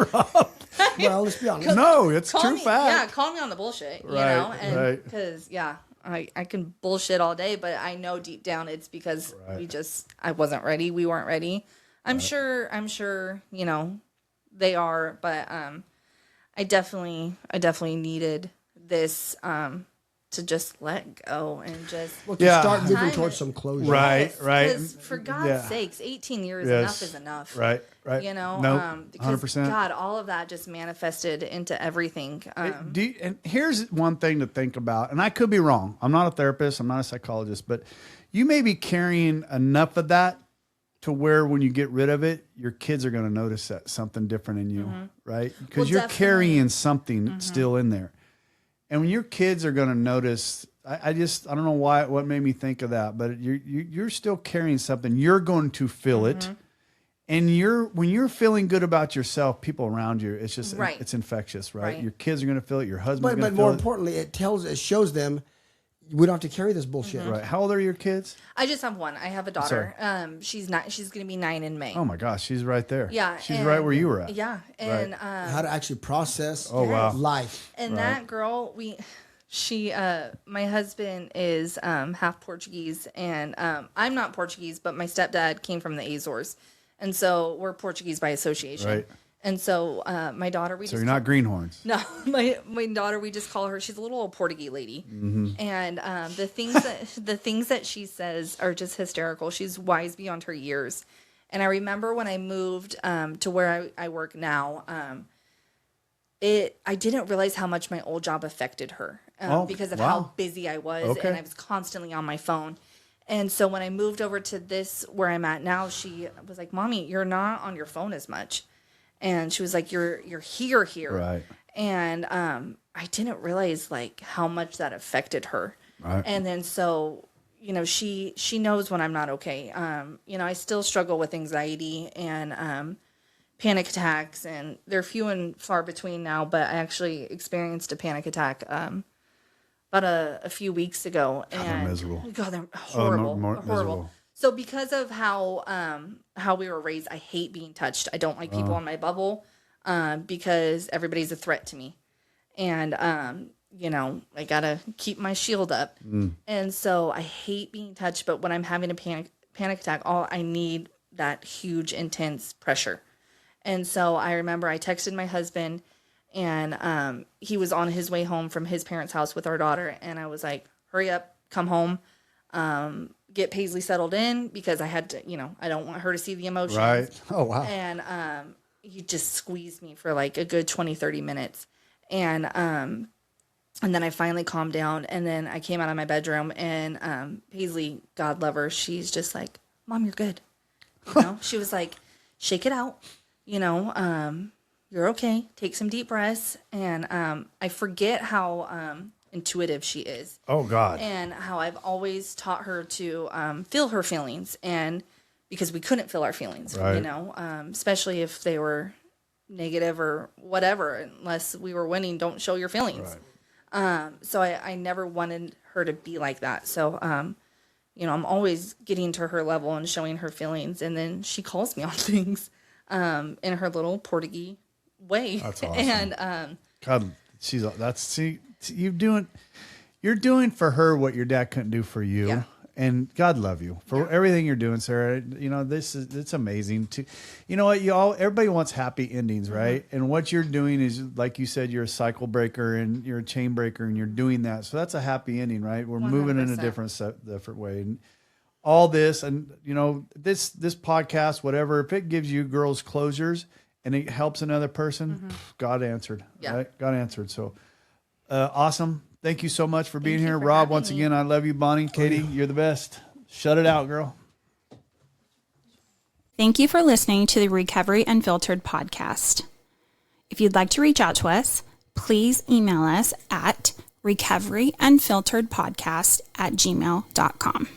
Well, let's be honest. No, it's call true me, fact. yeah, call me on the bullshit, you Right, know, and right. because I can bullshit all day, but I know deep down it's because I wasn't ready, we weren't ready. I'm sure, you know, they are, but I definitely needed this to just let go and just Start moving towards some closure. Right, right. Because for God's sakes, 18 years enough is enough. Right. You know, no, because 100%. God, all of that just manifested into everything. And here's one thing to think about, and I could be wrong. I'm not a therapist. I'm not a psychologist, but you may be carrying enough of that to where when you get rid of it, your kids are going to notice that something different in you, right? Because you're carrying something still in there. And when your kids are going to notice, I don't know what made me think of that, but you're still carrying something. You're going to feel it. And when you're feeling good about yourself, people around you, it's just, it's infectious, right? Your kids are going to feel it. Your husband's going to feel it. But more importantly, it shows them we don't have to carry this bullshit. Right. How old are your kids? I just have one. I have a daughter. She's going to be 9 in May. Oh my gosh, she's right there. Yeah. She's right where you were at. Yeah. And How to actually process life. And that girl, my husband is half Portuguese, and I'm not Portuguese, but my stepdad came from the Azores, and so we're Portuguese by association. Right. And so my daughter, So you're not greenhorns. No, my daughter, we just call her. She's a little old Portuguese lady, and the things that she says are just hysterical. She's wise beyond her years. And I remember when I moved to where I work now, I didn't realize how much my old job affected her because of how busy I was, and I was constantly on my phone. And so when I moved over to this where I'm at now, she was like, "Mommy, you're not on your phone as much." And she was like, you're here. Right. And I didn't realize like how much that affected her. Right. And then so, you know, she knows when I'm not okay. You know, I still struggle with anxiety and panic attacks, and they're few and far between now, but I actually experienced a panic attack about a few weeks ago. God, and they're miserable. God, they're horrible. Horrible. Miserable. So because of how we were raised, I hate being touched. I don't like people in my bubble because everybody's a threat to me. And, you know, I got to keep my shield up. And so I hate being touched. But when I'm having a panic attack, I need that huge, intense pressure. And so I remember I texted my husband, and he was on his way home from his parents' house with our daughter. And I was like, hurry up, come home. Get Paisley settled in because I had to, you know, I don't want her to see the emotions. Right. Oh, wow. And he just squeezed me for like a good 20, 30 minutes. And And then I finally calmed down, and then I came out of my bedroom, and Paisley, God love her, she's just like, Mom, you're good. You know, she was like, shake it out, you know, you're okay. Take some deep breaths. And I forget how intuitive she is. Oh, God. And how I've always taught her to feel her feelings, and because we couldn't feel our feelings, Right. you know, especially if they were negative or whatever, unless we were winning, don't show your feelings. Right. So I never wanted her to be like that. So, you know, I'm always getting to her level and showing her feelings. And then she calls me on things in her little Portuguese way. That's awesome. And God, you're doing for her what your dad couldn't do for you. Yeah. And God love you for everything you're doing, Sarah. You know, it's amazing to, you know what, everybody wants happy endings, right? And what you're doing is, like you said, you're a cycle breaker and you're a chain breaker, and you're doing that. So that's a happy ending, right? We're moving in a 100%. different way. And all this, and you know, this podcast, whatever, if it gives you girls closures and it helps another person, God answered, right? God answered. So awesome. Thank you so much for being here. for Rob, having once me. again, I love you. Bonnie, Katie, you're the best. Shut it out, girl. Thank you for listening to the Recovery Unfiltered podcast. If you'd like to reach out to us, please email us at recoveryunfilteredpodcast@gmail.com.